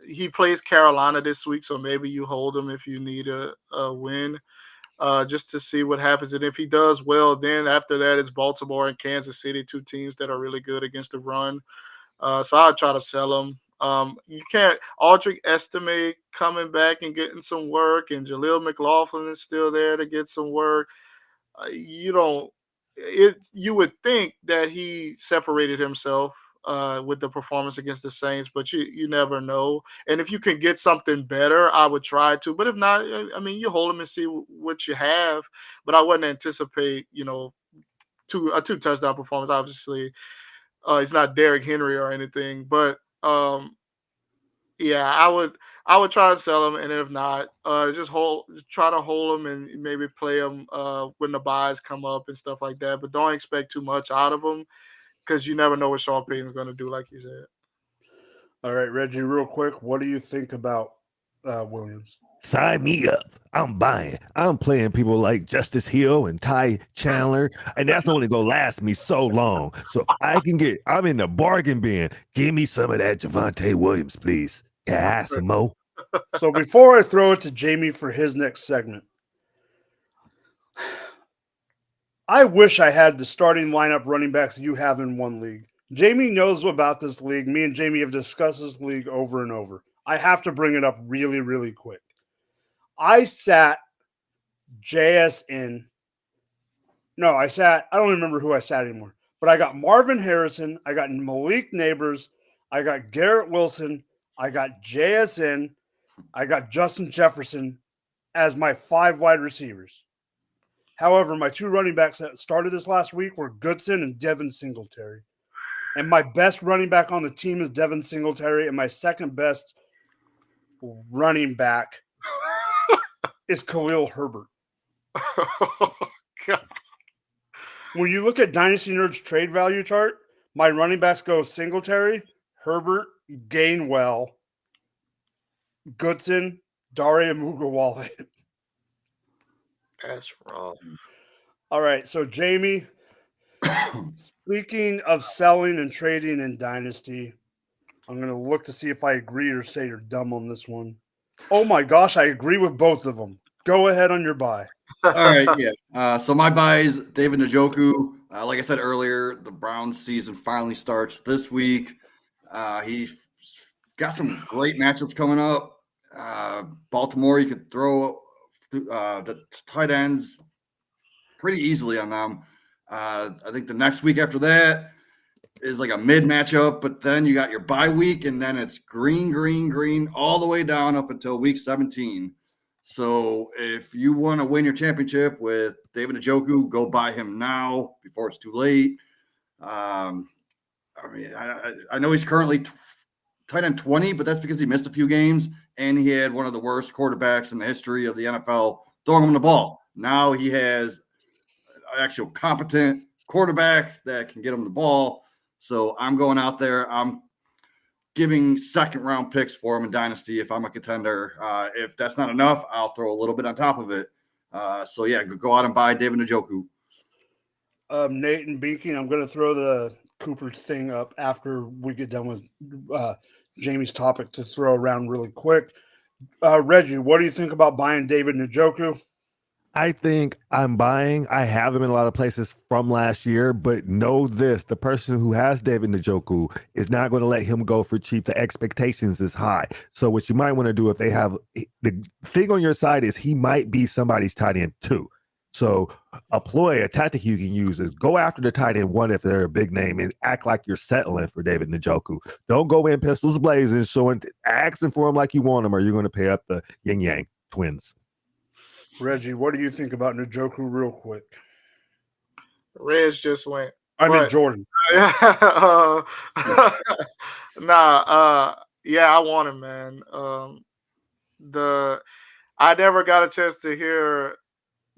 He plays Carolina this week, so maybe you hold him if you need a win, just to see what happens. And if he does well, then after that, it's Baltimore and Kansas City, 2 teams that are really good against the run. So I'll try to sell him. You can't Aldrich Estimate coming back and getting some work, and Jaleel McLaughlin is still there to get some work. You would think that he separated himself with the performance against the Saints, but you never know. And if you can get something better, I would try to. But if not, I mean, you hold him and see what you have. But I wouldn't anticipate, a 2 touchdown performance. Obviously, he's not Derrick Henry or anything, but yeah, I would try to sell him, and if not, try to hold him and maybe play him when the buys come up and stuff like that. But don't expect too much out of him because you never know what Sean Payton's going to do, like you said. All right, Reggie, real quick, what do you think about Williams? Sign me up. I'm buying. I'm playing people like Justice Hill and Ty Chandler, and that's only gonna last me so long. So if I'm in the bargain bin. Give me some of that Javonte Williams, please. Can I have some more? So before I throw it to Jamie for his next segment, I wish I had the starting lineup running backs you have in one league. Jamie knows about this league. Me and Jamie have discussed this league over and over. I have to bring it up really, really quick. I sat JS in. No, I don't remember who I sat anymore. But I got Marvin Harrison. I got Malik Neighbors. I got Garrett Wilson. I got JS in. I got Justin Jefferson as my 5 wide receivers. However, my 2 running backs that started this last week were Goodson and Devin Singletary. And my best running back on the team is Devin Singletary, and my second best running back is Khalil Herbert. God. When you look at Dynasty Nerd's trade value chart, my running backs go Singletary, Herbert, Gainwell, Goodson, Daria Mugawale. That's rough. All right, so Jamie, speaking of selling and trading in Dynasty, I'm going to look to see if I agree or say you're dumb on this one. Oh my gosh, I agree with both of them. Go ahead on your buy. All right, yeah. So my buy is David Njoku. Like I said earlier, the Browns season finally starts this week. He's got some great matchups coming up. Baltimore, you could throw the tight ends pretty easily on them. I think the next week after that is like a mid matchup, but then you got your bye week, and then it's green, all the way down up until week 17. So if you want to win your championship with David Njoku, go buy him now before it's too late. I know he's currently tight end 20, but that's because he missed a few games, and he had one of the worst quarterbacks in the history of the NFL throwing him the ball. Now he has an actual competent quarterback that can get him the ball. So I'm going out there. I'm giving second-round picks for him in Dynasty if I'm a contender. If that's not enough, I'll throw a little bit on top of it. So, yeah, go out and buy David Njoku. Nate and Beaking, I'm going to throw the Cooper's thing up after we get done with Jamie's topic to throw around really quick. Reggie, what do you think about buying David Njoku? I think I'm buying. I have him in a lot of places from last year, but know this: the person who has David Njoku is not going to let him go for cheap. The expectations is high. So what you might want to do if they have the thing on your side is he might be somebody's tight end too. So a tactic you can use is go after the tight end one if they're a big name and act like you're settling for David Njoku. Don't go in pistols blazing, asking for him like you want him, or you're going to pay up the yin yang twins. Reggie, what do you think about Njoku real quick? Reg just went. mean Jordan. Yeah, I want him, man. I never got a chance to hear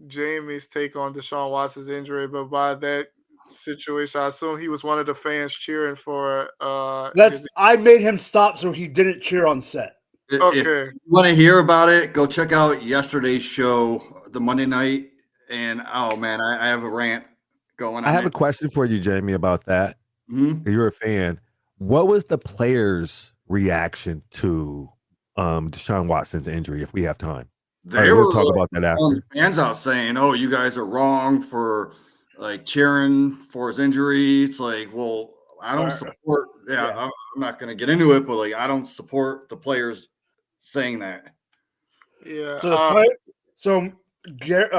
Jamie's take on Deshaun Watson's injury, but by that situation, I assume he was one of the fans cheering for. I made him stop so he didn't cheer on set. Okay. If you want to hear about it, go check out yesterday's show, the Monday night. And, oh, man, I have a rant going on. I have a question for you, Jamie, about that. Mm-hmm. You're a fan. What was the players' reaction to Deshaun Watson's injury, if we have time? We'll talk about that after. Fans out saying, oh, you guys are wrong for, cheering for his injury. It's like, well, I don't support – I'm not going to get into it, but, I don't support the players saying that. Yeah. So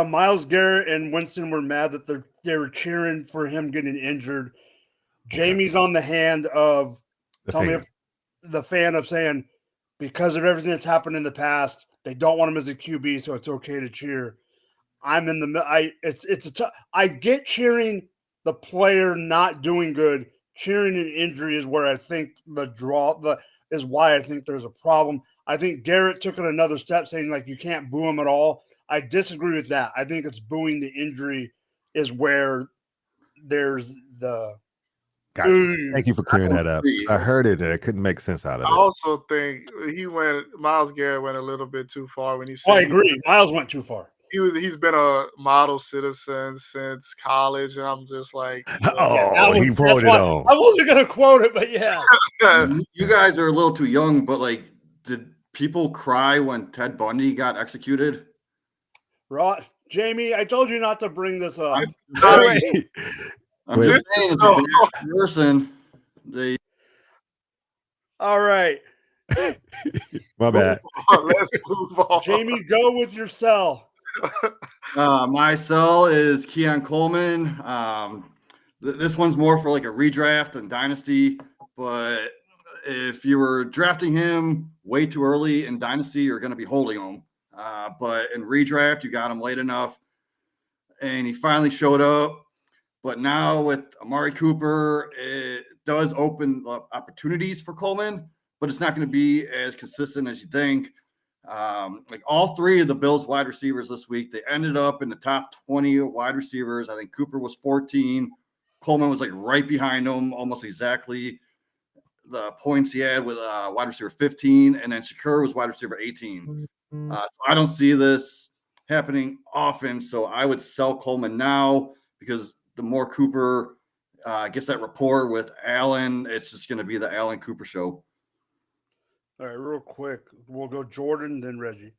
Myles Garrett and Winston were mad that they were cheering for him getting injured Jamie's on the hand of The me fan. if the fan of saying because of everything that's happened in the past, they don't want him as a QB, so it's okay to cheer. I'm in the I get cheering the player not doing good. Cheering an injury is where I think is why I think there's a problem. I think Garrett took it another step, saying like you can't boo him at all. I disagree with that. I think it's booing the injury is where there's the. Gotcha. Thank you for clearing that up. I heard it and I couldn't make sense out of I it. also think Myles Garrett went a little bit too far when he said I agree. Miles went too far. He's been a model citizen since college, and I'm just like, he quoted on. I wasn't gonna quote it, but yeah. You guys are a little too young, but like, did people cry when Ted Bundy got executed? Jamie, I told you not to bring this up. I'm just saying, it's a bad person. All right. My bad. Let's move on. Jamie, go with your sell. My sell is Keon Coleman. This one's more for like a redraft and dynasty, but if you were drafting him way too early in dynasty, you're going to be holding him. But in redraft, you got him late enough, and he finally showed up. But now with Amari Cooper, it does open up opportunities for Coleman, but it's not going to be as consistent as you think. Like all three of the Bills wide receivers this week, they ended up in the top 20 wide receivers. I think Cooper was 14. Coleman was like right behind him, almost exactly the points he had with wide receiver 15. And then Shakur was wide receiver 18. So I don't see this happening often. So I would sell Coleman now because the more Cooper gets that rapport with Allen, it's just going to be the Allen Cooper show. All right, real quick, we'll go Jordan, then Reggie.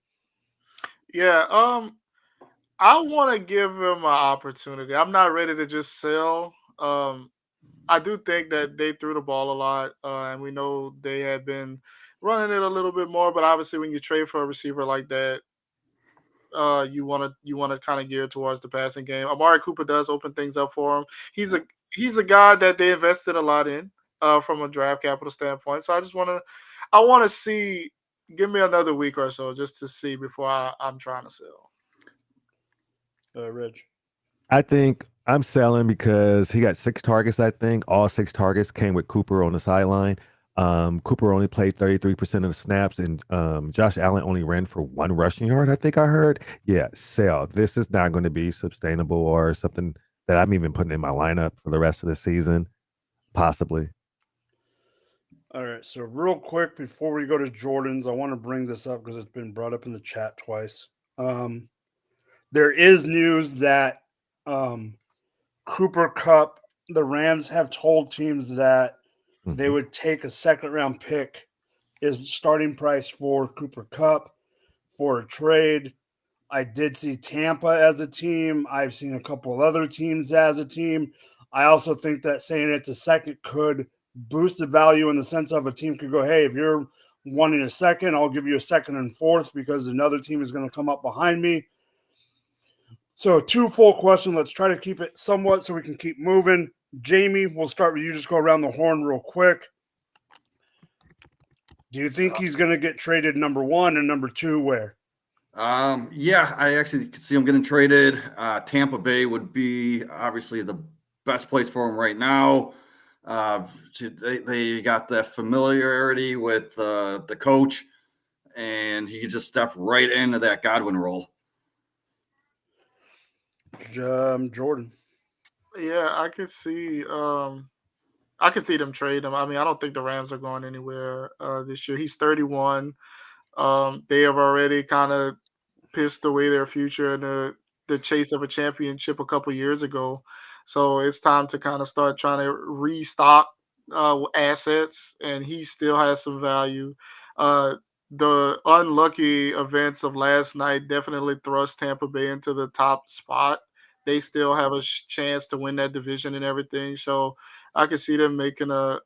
Yeah, I want to give him an opportunity. I'm not ready to just sell. I do think that they threw the ball a lot, and we know they had been running it a little bit more. But obviously, when you trade for a receiver like that, you want to kind of gear towards the passing game. Amari Cooper does open things up for him. He's a guy that they invested a lot in from a draft capital standpoint. So I want to see. Give me another week or so just to see before I'm trying to sell. Reg. I think I'm selling because he got 6 targets, I think. All 6 targets came with Cooper on the sideline. Cooper only played 33% of the snaps, and Josh Allen only ran for 1 rushing yard, I think I heard. Yeah, sell. This is not going to be sustainable or something that I'm even putting in my lineup for the rest of the season, possibly. All right, so real quick before we go to Jordan's, I want to bring this up because it's been brought up in the chat twice. There is news that Cooper Kupp, the Rams have told teams that they would take a second-round pick as starting price for Cooper Kupp for a trade. I did see Tampa as a team. I've seen a couple of other teams as a team. I also think that saying it's a second could boost the value in the sense of a team could go, hey, if you're wanting a second, I'll give you a second and fourth because another team is going to come up behind me. So 2 full questions. Let's try to keep it somewhat so we can keep moving. Jamie, we'll start with you. Just go around the horn real quick. Do you think he's going to get traded number 1 and number 2 where? Yeah, I actually could see him getting traded. Tampa Bay would be obviously the best place for him right now. They got that familiarity with the coach, and he could just step right into that Godwin role. Jordan. Yeah, I could see them trade him. I mean, I don't think the Rams are going anywhere this year. He's 31. They have already kind of pissed away their future in the chase of a championship a couple years ago. So it's time to kind of start trying to restock assets, and he still has some value. The unlucky events of last night definitely thrust Tampa Bay into the top spot. They still have a chance to win that division and everything. So I could see them making and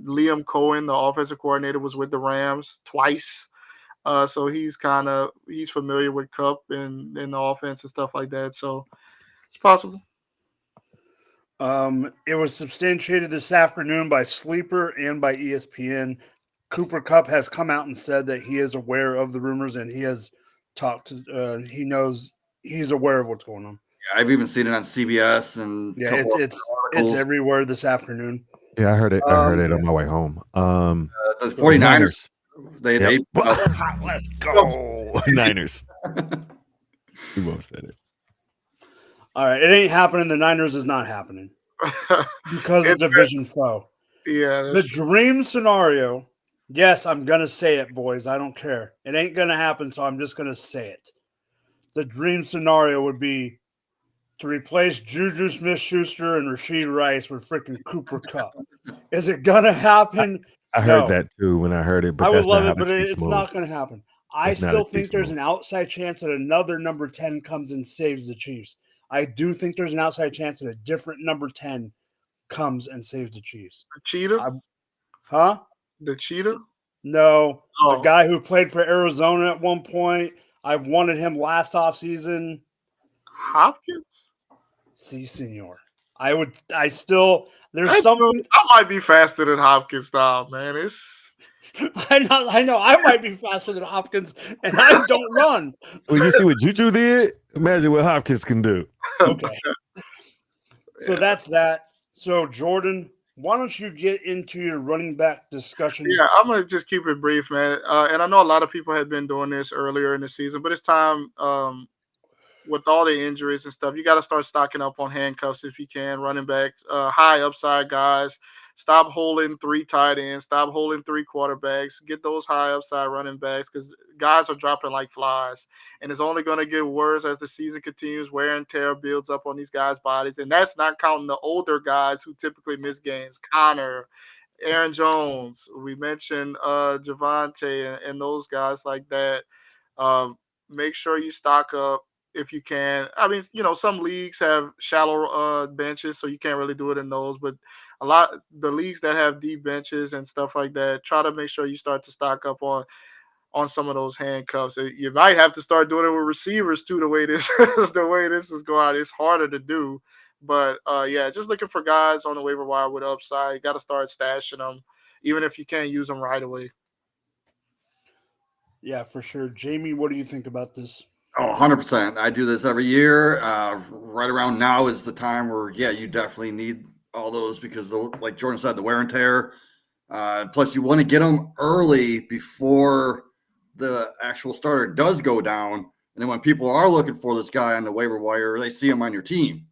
Liam Cohen, the offensive coordinator, was with the Rams twice. So he's familiar with Kupp and the offense and stuff like that. So it's possible. It was substantiated this afternoon by Sleeper and by ESPN. Cooper Kupp has come out and said that he is aware of the rumors and he has talked to. He knows he's aware of what's going on. Yeah, I've even seen it on CBS and Yeah, it's everywhere this afternoon. Yeah, I heard it. I heard it on my way home. The 49ers. They let's go Niners. We both said it. All right, it ain't happening. The Niners is not happening because of division foe. Yeah, the dream scenario. Yes, I'm gonna say it, boys. I don't care. It ain't gonna happen, so I'm just gonna say it. The dream scenario would be to replace Juju Smith-Schuster and Rashid Rice with freaking Cooper Kupp. Is it gonna happen? I heard that too when I heard it. But I would love it, but it's not gonna happen. I still think there's an outside chance that another number 10 comes and saves the Chiefs. I do think there's an outside chance that a different number 10 comes and saves the Chiefs. The cheetah? The cheetah? No. The guy who played for Arizona at one point. I wanted him last offseason. Hopkins? Si, senor. There's something. I might be faster than Hopkins now, man. I know. I might be faster than Hopkins, and I don't run. Well, you see what Juju did? Imagine what Hopkins can do. Okay. So that's that. So, Jordan, why don't you get into your running back discussion? Yeah, I'm going to just keep it brief, man. And I know a lot of people had been doing this earlier in the season, but it's time with all the injuries and stuff, you got to start stocking up on handcuffs if you can, running backs, high upside guys. Stop holding 3 tight ends. Stop holding 3 quarterbacks. Get those high upside running backs because guys are dropping like flies. And it's only going to get worse as the season continues. Wear and tear builds up on these guys' bodies. And that's not counting the older guys who typically miss games. Connor, Aaron Jones. We mentioned Javonte and those guys like that. Make sure you stock up if you can. I mean, some leagues have shallow benches, so you can't really do it in those. But the leagues that have deep benches and stuff like that, try to make sure you start to stock up on some of those handcuffs. You might have to start doing it with receivers too. The way this is going on, it's harder to do. But yeah, just looking for guys on the waiver wire with upside. You got to start stashing them, even if you can't use them right away. Yeah, for sure. Jamie, what do you think about this? Oh, 100%. I do this every year. Right around now is the time where, you definitely need all those because, like Jordan said, the wear and tear. Plus, you want to get them early before the actual starter does go down. And then when people are looking for this guy on the waiver wire, they see him on your team.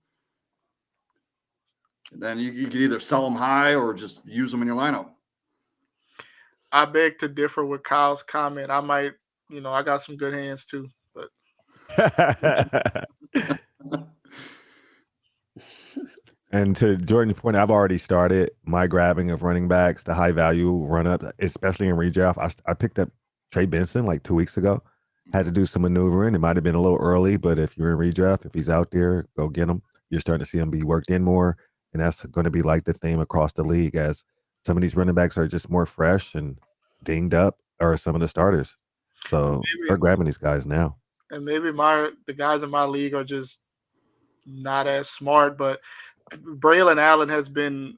And then you can either sell them high or just use them in your lineup. I beg to differ with Kyle's comment. I might, I got some good hands too, but. And to Jordan's point, I've already started my grabbing of running backs, the high value run up, especially in redraft. I picked up Trey Benson like 2 weeks ago. Had to do some maneuvering. It might have been a little early, but if you're in redraft, if he's out there, go get him. You're starting to see him be worked in more. And that's going to be like the theme across the league as some of these running backs are just more fresh and dinged up, or some of the starters. So start grabbing these guys now. And maybe the guys in my league are just not as smart, but Braylon Allen has been,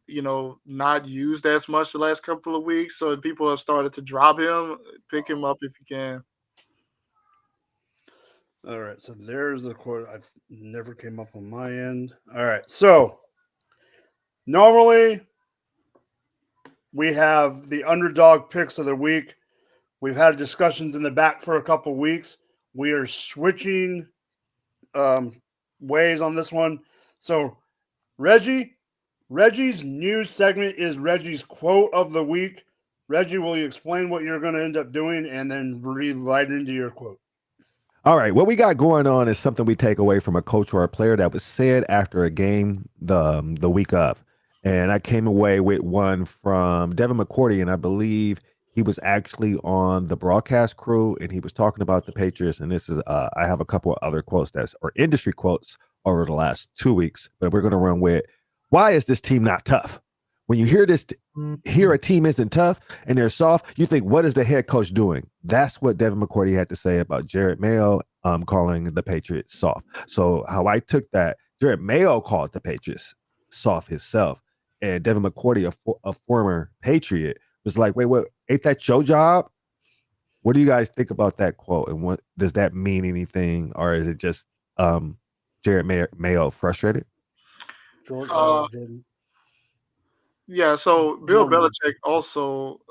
not used as much the last couple of weeks. So people have started to drop him. Pick him up if you can. All right. So there's the quote. I've never came up on my end. All right. So normally we have the underdog picks of the week. We've had discussions in the back for a couple weeks. We are switching ways on this one. So Reggie's new segment is Reggie's quote of the week. Reggie, will you explain what you're going to end up doing and then read right into your quote? All right. What we got going on is something we take away from a coach or a player that was said after a game the week of. And I came away with one from Devin McCourty, and I believe he was actually on the broadcast crew, and he was talking about the Patriots. And this is, I have a couple of other quotes or industry quotes over the last 2 weeks, but we're going to run with, why is this team not tough? When you hear hear a team isn't tough and they're soft, you think, what is the head coach doing? That's what Devin McCourty had to say about Jared Mayo calling the Patriots soft. So how I took that, Jared Mayo called the Patriots soft himself. And Devin McCourty, a former Patriot, was like, wait, what? Ain't that your job? What do you guys think about that quote? And what does that mean anything? Or is it just Jared Mayo frustrated? Jordan. Yeah, so Bill Jordan. Belichick also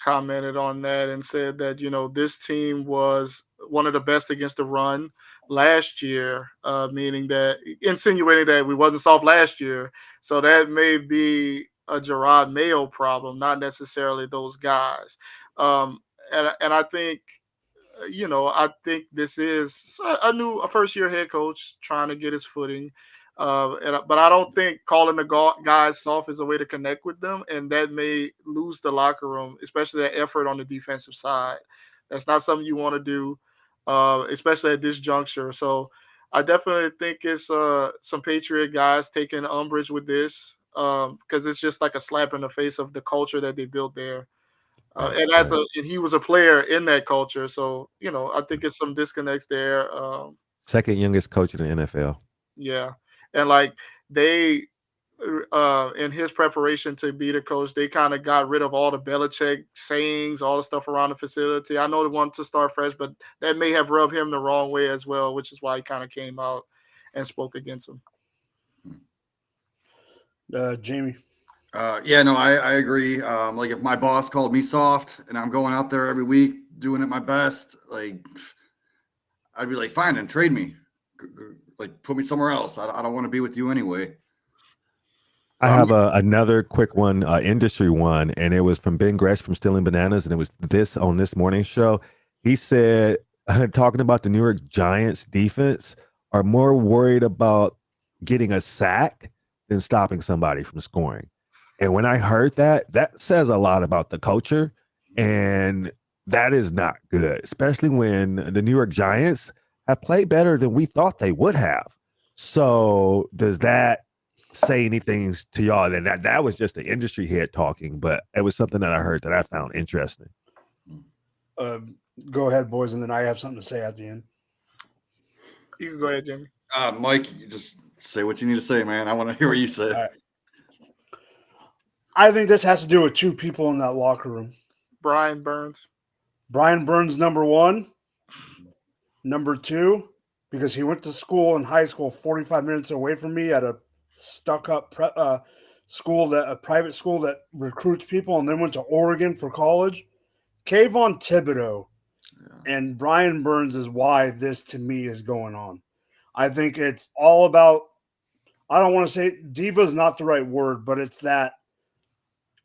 commented on that and said that, this team was one of the best against the run last year, meaning that insinuating that we wasn't soft last year. So that may be a Gerard Mayo problem, not necessarily those guys. And I think, I think this is a first-year head coach trying to get his footing. But I don't think calling the guys soft is a way to connect with them, and that may lose the locker room, especially that effort on the defensive side. That's not something you want to do, especially at this juncture. So I definitely think it's some Patriot guys taking umbrage with this because it's just like a slap in the face of the culture that they built there. And he was a player in that culture, so I think it's some disconnects there. Second youngest coach in the NFL. Yeah, and like they, in his preparation to be the coach, they kind of got rid of all the Belichick sayings, all the stuff around the facility. I know they wanted to start fresh, but that may have rubbed him the wrong way as well, which is why he kind of came out and spoke against him. Jamie. I agree. Like if my boss called me soft and I'm going out there every week doing it my best, like I'd be like, fine, and trade me. Like put me somewhere else. I don't want to be with you anyway. I have another quick one, industry one, and it was from Ben Gresh from Stealing Bananas, and it was this on this morning's show. He said, talking about the New York Giants defense, are more worried about getting a sack than stopping somebody from scoring. And when I heard that, that says a lot about the culture, and that is not good, especially when the New York Giants have played better than we thought they would have. So does that say anything to y'all? Then that was just the industry head talking, but it was something that I heard that I found interesting. Go ahead, boys, and then I have something to say at the end. You can go ahead, Jimmy. Mike, you just say what you need to say, man. I want to hear what you say. Right. I think this has to do with two people in that locker room. Brian Burns, number one. Number two, because he went to school in high school 45 minutes away from me at a stuck-up private school that recruits people, and then went to Oregon for college. Kayvon Thibodeau and Brian Burns is why this, to me, is going on. I think it's all about, I don't want to say diva is not the right word, but it's that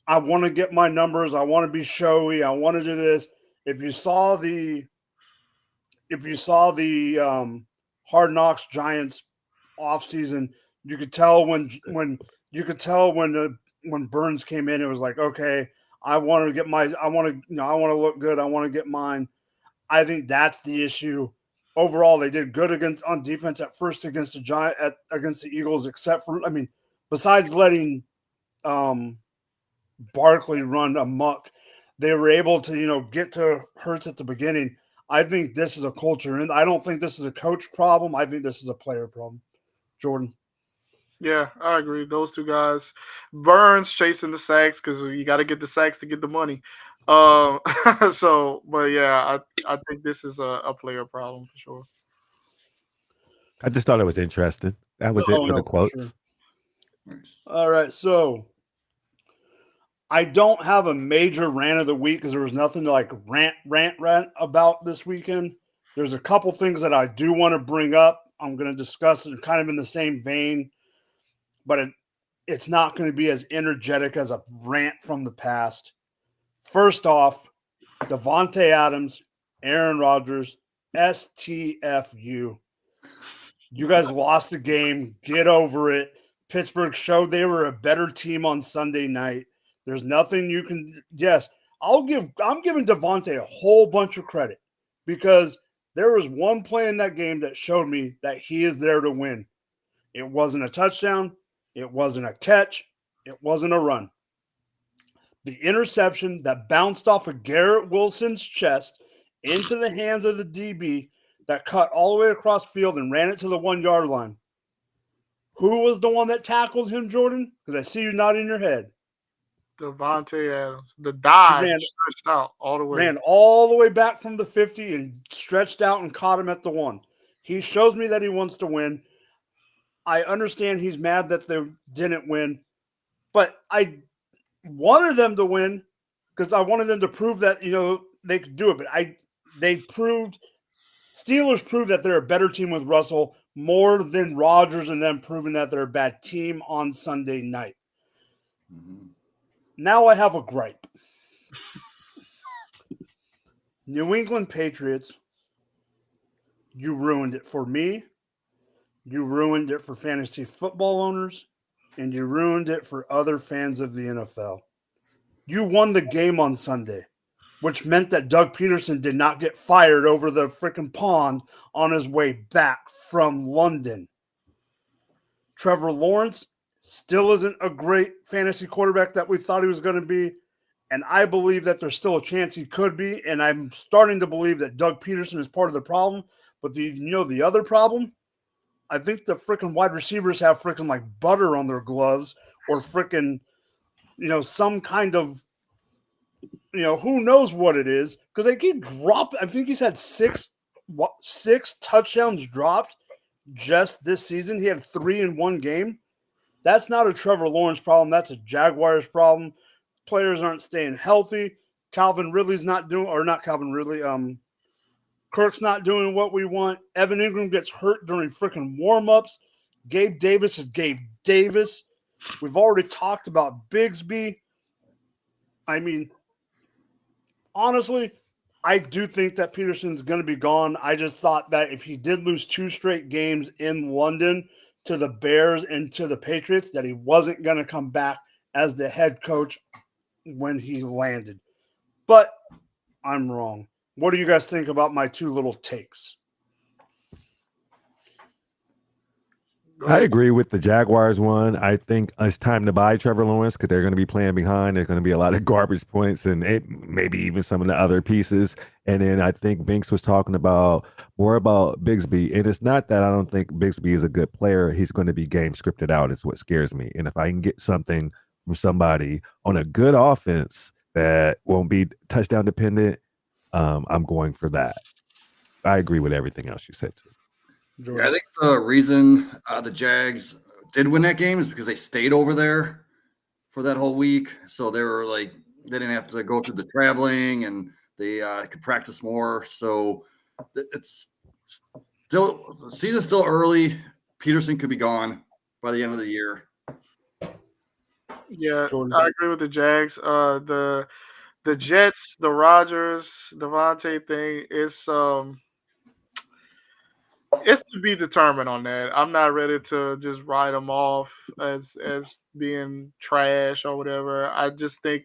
I want to get my numbers. I want to be showy. I want to do this. If you saw the Hard Knocks Giants offseason, you could tell when Burns came in, it was like, okay, I want to look good. I want to get mine. I think that's the issue. Overall, they did good on defense at first against the Eagles, except for, besides letting Barkley run amok, they were able to, get to Hurts at the beginning. I think this is a culture, and I don't think this is a coach problem. I think this is a player problem. Jordan. Yeah, I agree. Those two guys. Burns chasing the sacks because you got to get the sacks to get the money. But yeah, I think this is a player problem for sure. I just thought it was interesting. That was it for the quotes. Sure. All right, so I don't have a major rant of the week because there was nothing to like rant about this weekend. There's a couple things that I do want to bring up. I'm going to discuss it kind of in the same vein, but it's not going to be as energetic as a rant from the past. First off, Davante Adams, Aaron Rodgers, STFU. You guys lost the game. Get over it. Pittsburgh showed they were a better team on Sunday night. There's nothing you can – yes, I'm giving Davante a whole bunch of credit because there was one play in that game that showed me that he is there to win. It wasn't a touchdown. It wasn't a catch. It wasn't a run. The interception that bounced off of Garrett Wilson's chest into the hands of the DB that cut all the way across the field and ran it to the 1 yard line. Who was the one that tackled him, Jordan? Because I see you nodding your head. Devontae Adams. The dive Ran- stretched out all the way. Ran all the way back from the 50 and stretched out and caught him at the 1. He shows me that he wants to win. I understand he's mad that they didn't win, but I wanted them to win because I wanted them to prove that, they could do it. But Steelers proved that they're a better team with Russell more than Rodgers and them proving that they're a bad team on Sunday night. Mm-hmm. Now I have a gripe. New England Patriots, you ruined it for me. You ruined it for fantasy football owners, and you ruined it for other fans of the NFL. You won the game on Sunday, which meant that Doug Peterson did not get fired over the freaking pond on his way back from London. Trevor Lawrence still isn't a great fantasy quarterback that we thought he was going to be, and I believe that there's still a chance he could be, and I'm starting to believe that Doug Peterson is part of the problem. But the other problem? I think the freaking wide receivers have freaking like butter on their gloves or freaking, some kind of, who knows what it is because they keep dropping. I think he's had six touchdowns dropped just this season. He had 3 in one game. That's not a Trevor Lawrence problem. That's a Jaguars problem. Players aren't staying healthy. Calvin Ridley's not doing, or not Calvin Ridley. Kirk's not doing what we want. Evan Ingram gets hurt during freaking warm-ups. Gabe Davis is Gabe Davis. We've already talked about Bigsby. I mean, honestly, I do think that Peterson's going to be gone. I just thought that if he did lose 2 straight games in London to the Bears and to the Patriots, that he wasn't going to come back as the head coach when he landed. But I'm wrong. What do you guys think about my 2 little takes? I agree with the Jaguars one. I think it's time to buy Trevor Lawrence because they're going to be playing behind. There's going to be a lot of garbage points and maybe even some of the other pieces. And then I think Binks was talking more about Bigsby. And it's not that I don't think Bigsby is a good player. He's going to be game scripted out is what scares me. And if I can get something from somebody on a good offense that won't be touchdown dependent, I'm going for that. I agree with everything else you said too. Yeah, I think the reason the Jags did win that game is because they stayed over there for that whole week. So they were like, they didn't have to go through the traveling and they could practice more. So it's still, the season's still early. Peterson could be gone by the end of the year. Yeah, Jordan. I agree with the Jags. The Jets, the Rodgers, Devontae thing it's to be determined on that. I'm not ready to just write them off as being trash or whatever. I just think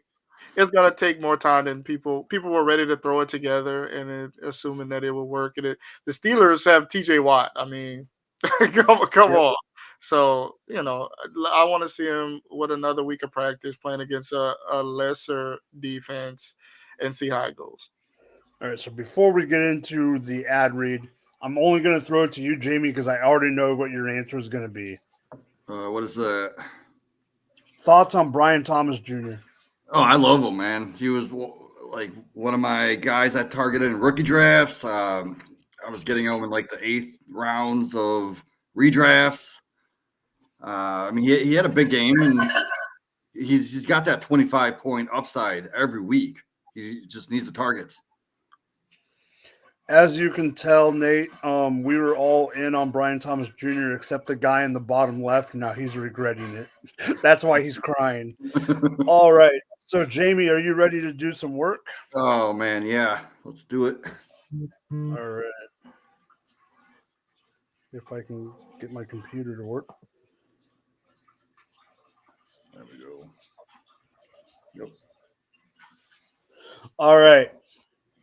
it's gonna take more time than people were ready to throw it together and assuming that it would work. And the Steelers have T.J. Watt. I mean, come on. So I want to see him with another week of practice playing against a lesser defense and see how it goes. All right, so before we get into the ad read, I'm only going to throw it to you, Jamie, because I already know what your answer is going to be. What is that? Thoughts on Brian Thomas Jr.? Oh, I love him, man. He was like one of my guys I targeted in rookie drafts. I was getting him in like the 8th rounds of redrafts. I mean, he had a big game, and he's got that 25-point upside every week. He just needs the targets. As you can tell, Nate, we were all in on Brian Thomas Jr. except the guy in the bottom left. Now he's regretting it. That's why he's crying. All right. So, Jamie, are you ready to do some work? Oh, man, yeah. Let's do it. All right. If I can get my computer to work. There we go. Yep. All right.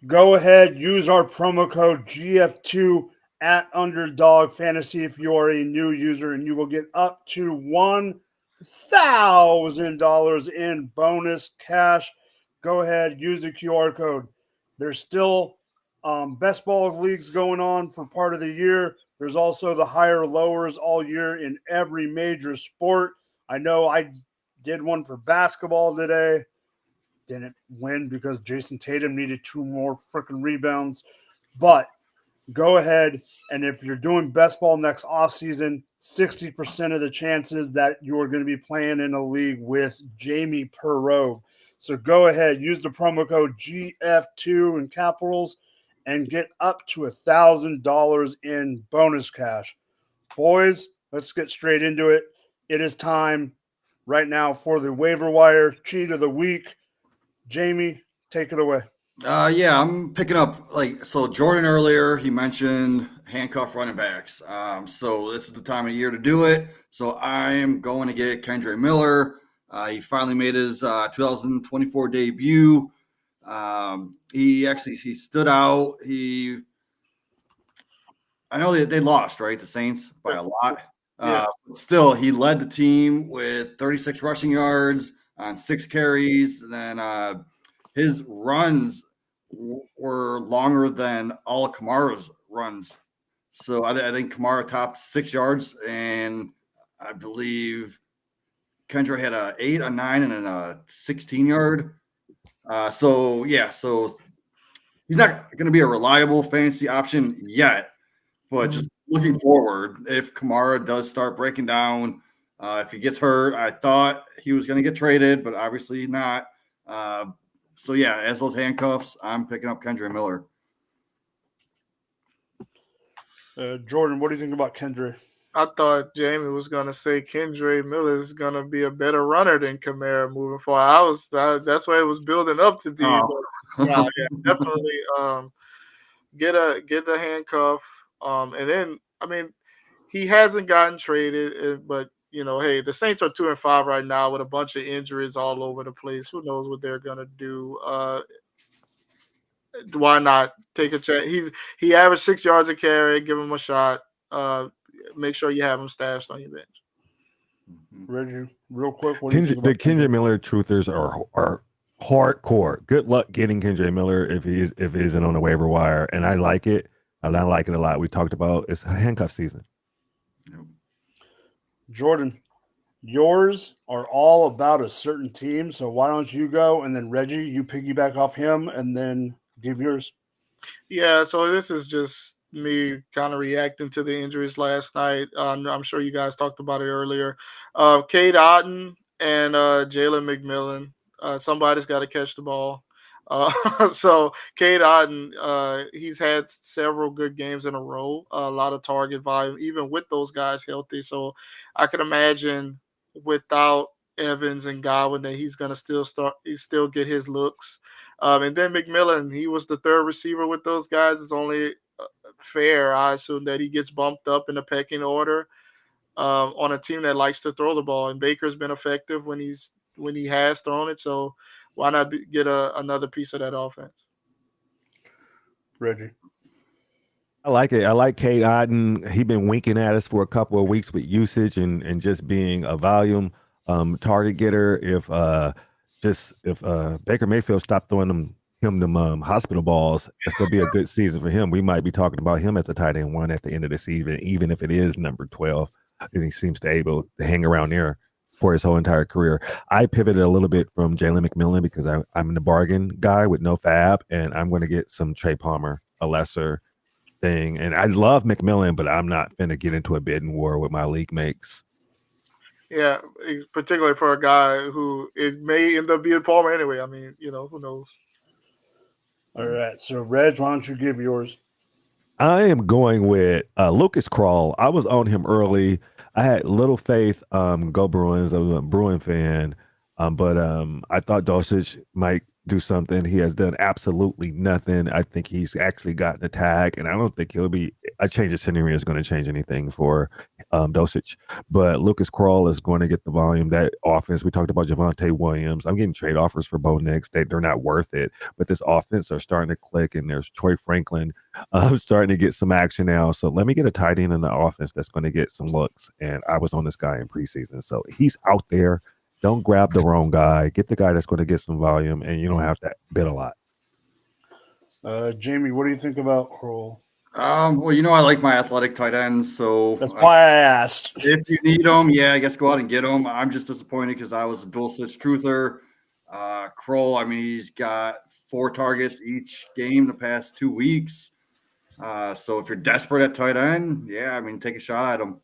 Go ahead. Use our promo code GF2 at Underdog Fantasy if you are a new user, and you will get up to $1,000 in bonus cash. Go ahead. Use the QR code. There's still best ball leagues going on for part of the year. There's also the higher lowers all year in every major sport. I know I did one for basketball today. Didn't win because Jason Tatum needed 2 more freaking rebounds. But go ahead, and if you're doing best ball next offseason, 60% of the chances that you're going to be playing in a league with Jamie per row. So go ahead, use the promo code GF2 in capitals and get up to $1,000 in bonus cash. Boys, let's get straight into it. It is time right now for the waiver wire cheat of the week. Jamie, take it away. Yeah, I'm picking up so Jordan earlier, he mentioned handcuff running backs. So this is the time of year to do it. So I am going to get Kendre Miller. He finally made his 2024 debut. He stood out. I know they lost, right? The Saints by a lot. Yes. But still, he led the team with 36 rushing yards on 6 carries. And then his runs were longer than all of Kamara's runs. So I think Kamara topped 6 yards, and I believe Kendra had a 8, a 9, and then a 16-yard. So he's not going to be a reliable fantasy option yet, but just looking forward, if Kamara does start breaking down, if he gets hurt, I thought he was going to get traded, but obviously not. So yeah, as those handcuffs, I'm picking up Kendre Miller. Jordan, what do you think about Kendre? I thought Jamie was gonna say Kendre Miller is gonna be a better runner than Kamara moving forward. That's why it was building up to be. Oh. But yeah, definitely get the handcuff. And then I mean, he hasn't gotten traded, but hey, the Saints are 2-5 right now with a bunch of injuries all over the place. Who knows what they're gonna do? Why not take a chance? He averaged 6 yards a carry. Give him a shot. Make sure you have him stashed on your bench. Reggie, real quick, what do you think about the Kendre Miller truthers are hardcore. Good luck getting Kendre Miller if he isn't on the waiver wire, and I like it. And I like it a lot. We talked about it's handcuff season. Jordan, yours are all about a certain team, so why don't you go, and then Reggie, you piggyback off him, and then give yours. Yeah, so this is just me kind of reacting to the injuries last night. I'm sure you guys talked about it earlier. Cade Otton and Jalen McMillan. Somebody's got to catch the ball. So Cade Otton, he's had several good games in a row, a lot of target volume, even with those guys healthy. So I can imagine without Evans and Godwin that he's going to still get his looks. And then McMillan, he was the third receiver with those guys. It's only fair, I assume, that he gets bumped up in the pecking order on a team that likes to throw the ball. And Baker's been effective when he has thrown it. So why not get another piece of that offense? Reggie. I like it. I like Cade Otton. He's been winking at us for a couple of weeks with usage and just being a volume target getter. If Baker Mayfield stopped throwing them hospital balls, it's going to be a good season for him. We might be talking about him as the tight end 1 at the end of the season, even if it is number 12. And he seems to able to hang around there for his whole entire career. I pivoted a little bit from Jalen McMillan because I'm the bargain guy with no fab, and I'm going to get some Trey Palmer, a lesser thing. And I love McMillan, but I'm not going to get into a bidding war with my league mates. Yeah, particularly for a guy who it may end up being Palmer anyway. I mean, who knows? All right, so Reg, why don't you give yours? I am going with Lucas Krull. I was on him early. I had little faith. Go Bruins. I was a Bruin fan, but I thought Dosich might do something. He has done absolutely nothing. I think he's actually gotten a tag, and I don't think he'll be a change of scenery is going to change anything for Dosich. But Lucas Krull is going to get the volume. That offense, we talked about Javonte Williams. I'm getting trade offers for Bo Nix. They're not worth it. But this offense are starting to click, and there's Troy Franklin starting to get some action now. So let me get a tight end in the offense that's going to get some looks. And I was on this guy in preseason. So he's out there. Don't grab the wrong guy. Get the guy that's going to get some volume, and you don't have to bid a lot. Jamie, what do you think about Kroll? Well, I like my athletic tight ends, so That's why I asked. if you need them, I guess go out and get them. I'm just disappointed because I was a dual switch truther. Kroll, he's got 4 targets each game the past 2 weeks. So if you're desperate at tight end, take a shot at him.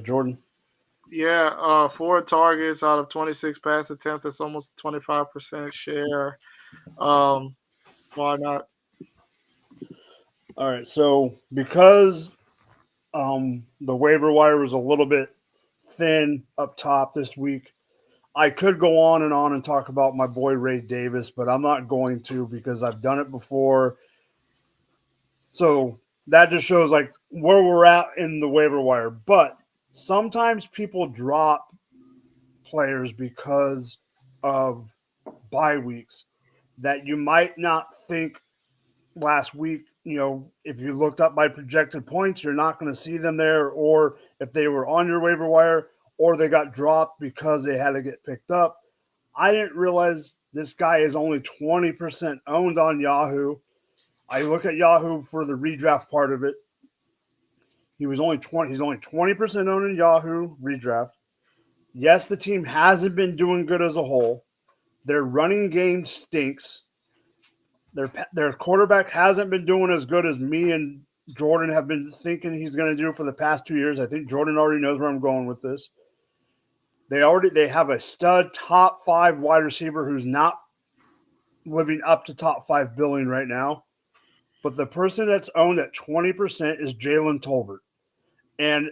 Jordan. Yeah, 4 targets out of 26 pass attempts. That's almost 25% share. Why not? All right, so because the waiver wire was a little bit thin up top this week, I could go on and talk about my boy Ray Davis, but I'm not going to because I've done it before. So that just shows like where we're at in the waiver wire. But sometimes people drop players because of bye weeks that you might not think last week. If you looked up by projected points, you're not going to see them there, or if they were on your waiver wire, or they got dropped because they had to get picked up. I didn't realize this guy is only 20% owned on Yahoo. I look at Yahoo for the redraft part of it. He's only 20% owned in Yahoo redraft. Yes, the team hasn't been doing good as a whole. Their running game stinks. Their quarterback hasn't been doing as good as me and Jordan have been thinking he's going to do for the past 2 years. I think Jordan already knows where I'm going with this. They have a stud top 5 wide receiver who's not living up to top 5 billing right now. But the person that's owned at 20% is Jalen Tolbert. And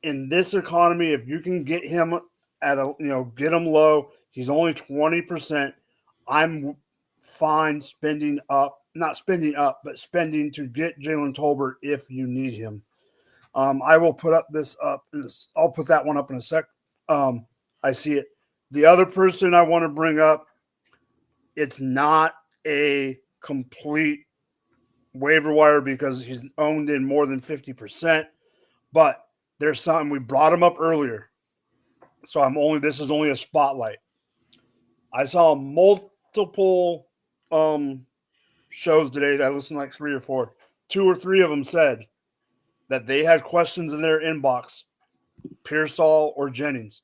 in this economy, if you can get him get him low, he's only 20%. I'm fine spending to get Jalen Tolbert if you need him. I will put I'll put that one up in a sec. I see it. The other person I want to bring up, it's not a complete waiver wire because he's owned in more than 50%, but there's something we brought him up earlier. So this is only a spotlight. I saw multiple shows today that I listened to like 3 or 4. 2 or 3 of them said that they had questions in their inbox, Pearsall or Jennings.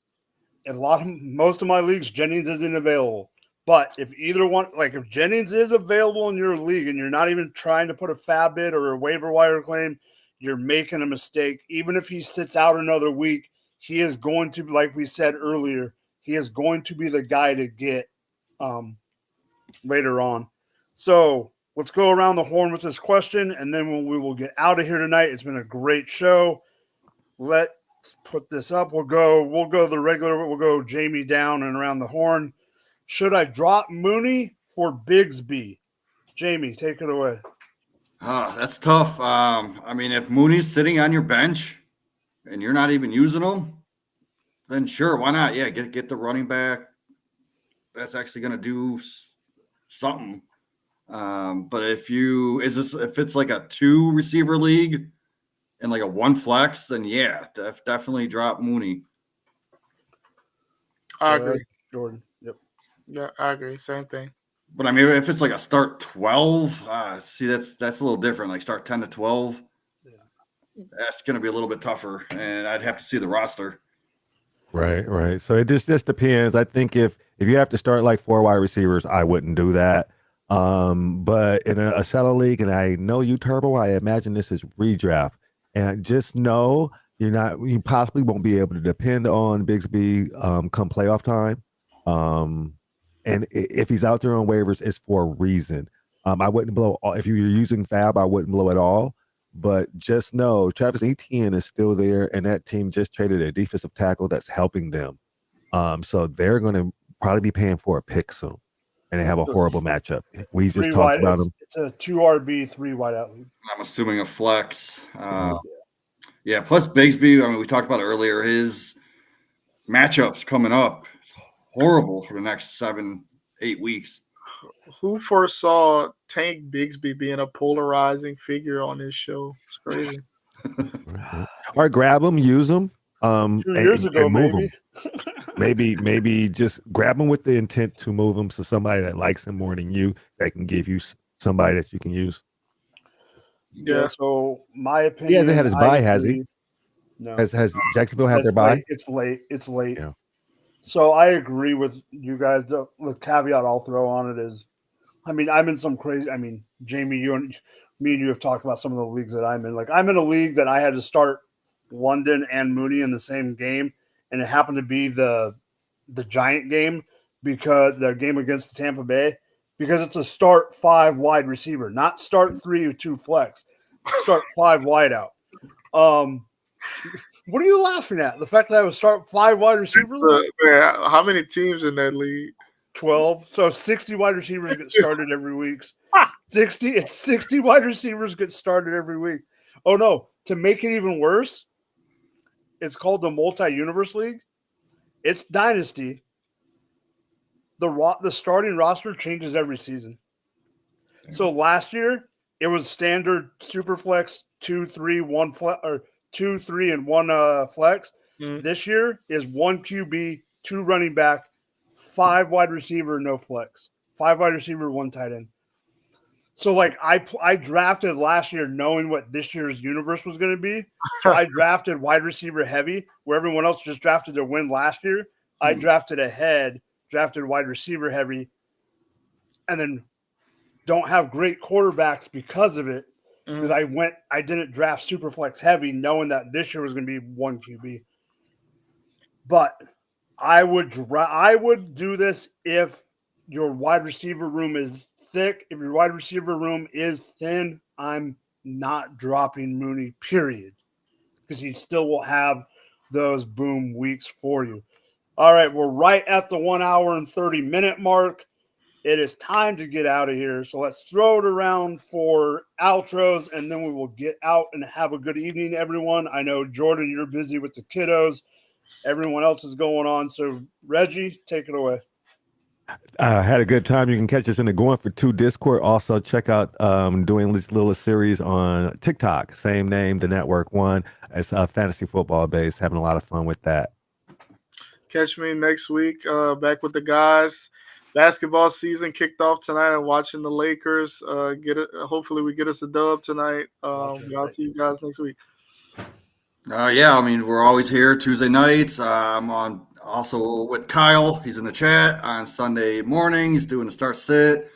In most of my leagues, Jennings isn't available. But if either one, like if Jennings is available in your league and you're not even trying to put a fab bid or a waiver wire claim, you're making a mistake. Even if he sits out another week, he is going to, like we said earlier, he is going to be the guy to get later on. So let's go around the horn with this question, and then we will get out of here tonight. It's been a great show. Let's put this up. We'll go the regular. We'll go Jamie down and around the horn. Should I drop Mooney for Bigsby? Jamie, take it away. That's tough. If Mooney's sitting on your bench and you're not even using him, then sure, why not? Yeah, get the running back. That's actually going to do something. But if it's like a 2 receiver league and like a 1 flex, then definitely drop Mooney. I agree. Jordan. Yep. Yeah, I agree. Same thing. But if it's like a start 12, that's a little different. Like start 10 to 12. Yeah. That's going to be a little bit tougher, and I'd have to see the roster. Right. So it just depends. I think if you have to start like 4 wide receivers, I wouldn't do that. But in a seller league, and I know you, Turbo, I imagine this is redraft, and just know you possibly won't be able to depend on Bigsby come playoff time. And if he's out there on waivers, it's for a reason. I wouldn't blow if you're using Fab, I wouldn't blow it all. But just know Travis Etienne is still there, and that team just traded a defensive tackle that's helping them. So they're going to probably be paying for a pick soon, and they have a horrible matchup. We just talked about them. It's a 2 RB, 3 wideout league. I'm assuming a flex. Plus Bigsby, we talked about it earlier, his matchups coming up. It's horrible for the next 7-8 weeks. Who foresaw Tank Bigsby being a polarizing figure on this show? It's crazy. Or grab them, use them. 2 years ago, move maybe. them. maybe just grab them with the intent to move them. So somebody that likes him more than you, that can give you somebody that you can use. Yeah. So my opinion, He hasn't had his I bye, has he? agree. No, Has Jacksonville had their it's bye? late. It's late. It's late. Yeah. So I agree with you guys. The caveat I'll throw on it is, I mean, I'm in some crazy. I mean, Jamie, me and you have talked about some of the leagues that I'm in. Like, I'm in a league that I had to start London and Mooney in the same game, and it happened to be the Giant game, because their game against the Tampa Bay, because it's a start 5 wide receiver, not start 3 or 2 flex, start 5 wide out. What are you laughing at? The fact that I would start 5 wide receivers? Man, how many teams in that league? 12. So 60 wide receivers get started every week. 60 wide receivers get started every week. Oh no, to make it even worse, it's called the Multi-Universe League. It's Dynasty. The starting roster changes every season. So last year it was standard super flex 2, 3, 1 flex, or 2, 3, and 1 flex. This year is 1 QB, 2 running back, 5 wide receiver, no flex. 5 wide receiver, 1 tight end. So like I drafted last year knowing what this year's universe was going to be. So I drafted wide receiver heavy, where everyone else just drafted to win last year. I drafted ahead, drafted wide receiver heavy, and then don't have great quarterbacks because of it. Because I didn't draft super flex heavy, knowing that this year was going to be 1 QB. But I would do this if your wide receiver room is thick. If your wide receiver room is thin, I'm not dropping Mooney, period. Because he still will have those boom weeks for you. All right, we're right at the 1 hour and 30-minute mark. It is time to get out of here. So let's throw it around for outros, and then we will get out and have a good evening, everyone. I know, Jordan, you're busy with the kiddos. Everyone else is going on. So, Reggie, take it away. Had a good time. You can catch us in the Going for 2 Discord. Also, check out doing this little series on TikTok. Same name, the network one. It's fantasy football based. Having a lot of fun with that. Catch me next week, back with the guys. Basketball season kicked off tonight. I'm watching the Lakers. Hopefully we get us a dub tonight. I'll see you guys next week. Yeah, I mean, we're always here Tuesday nights. I'm on also with Kyle. He's in the chat on Sunday mornings doing the start sit.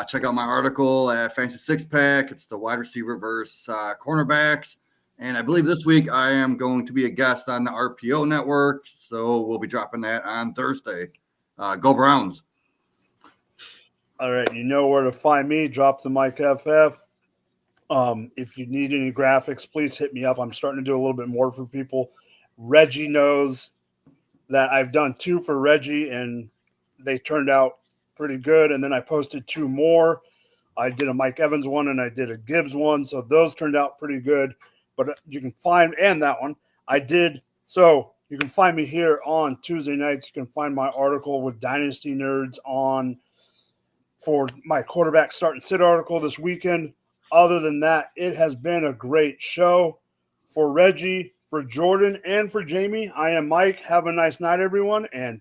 Check out my article at Fantasy Six Pack. It's the wide receiver versus cornerbacks. And I believe this week I am going to be a guest on the RPO network. So we'll be dropping that on Thursday. Go Browns. All right, you know where to find me. Drop the mic FF. If you need any graphics, please hit me up. I'm starting to do a little bit more for people. Reggie knows that I've done 2 for Reggie, and they turned out pretty good. And then I posted 2 more. I did a Mike Evans one, and I did a Gibbs one. So those turned out pretty good. But you can find, and that one I did. So you can find me here on Tuesday nights. You can find my article with Dynasty Nerds on for my quarterback start and sit article this weekend. Other than that, it has been a great show. For Reggie, for Jordan, and for Jamie, I am Mike. Have a nice night, everyone, and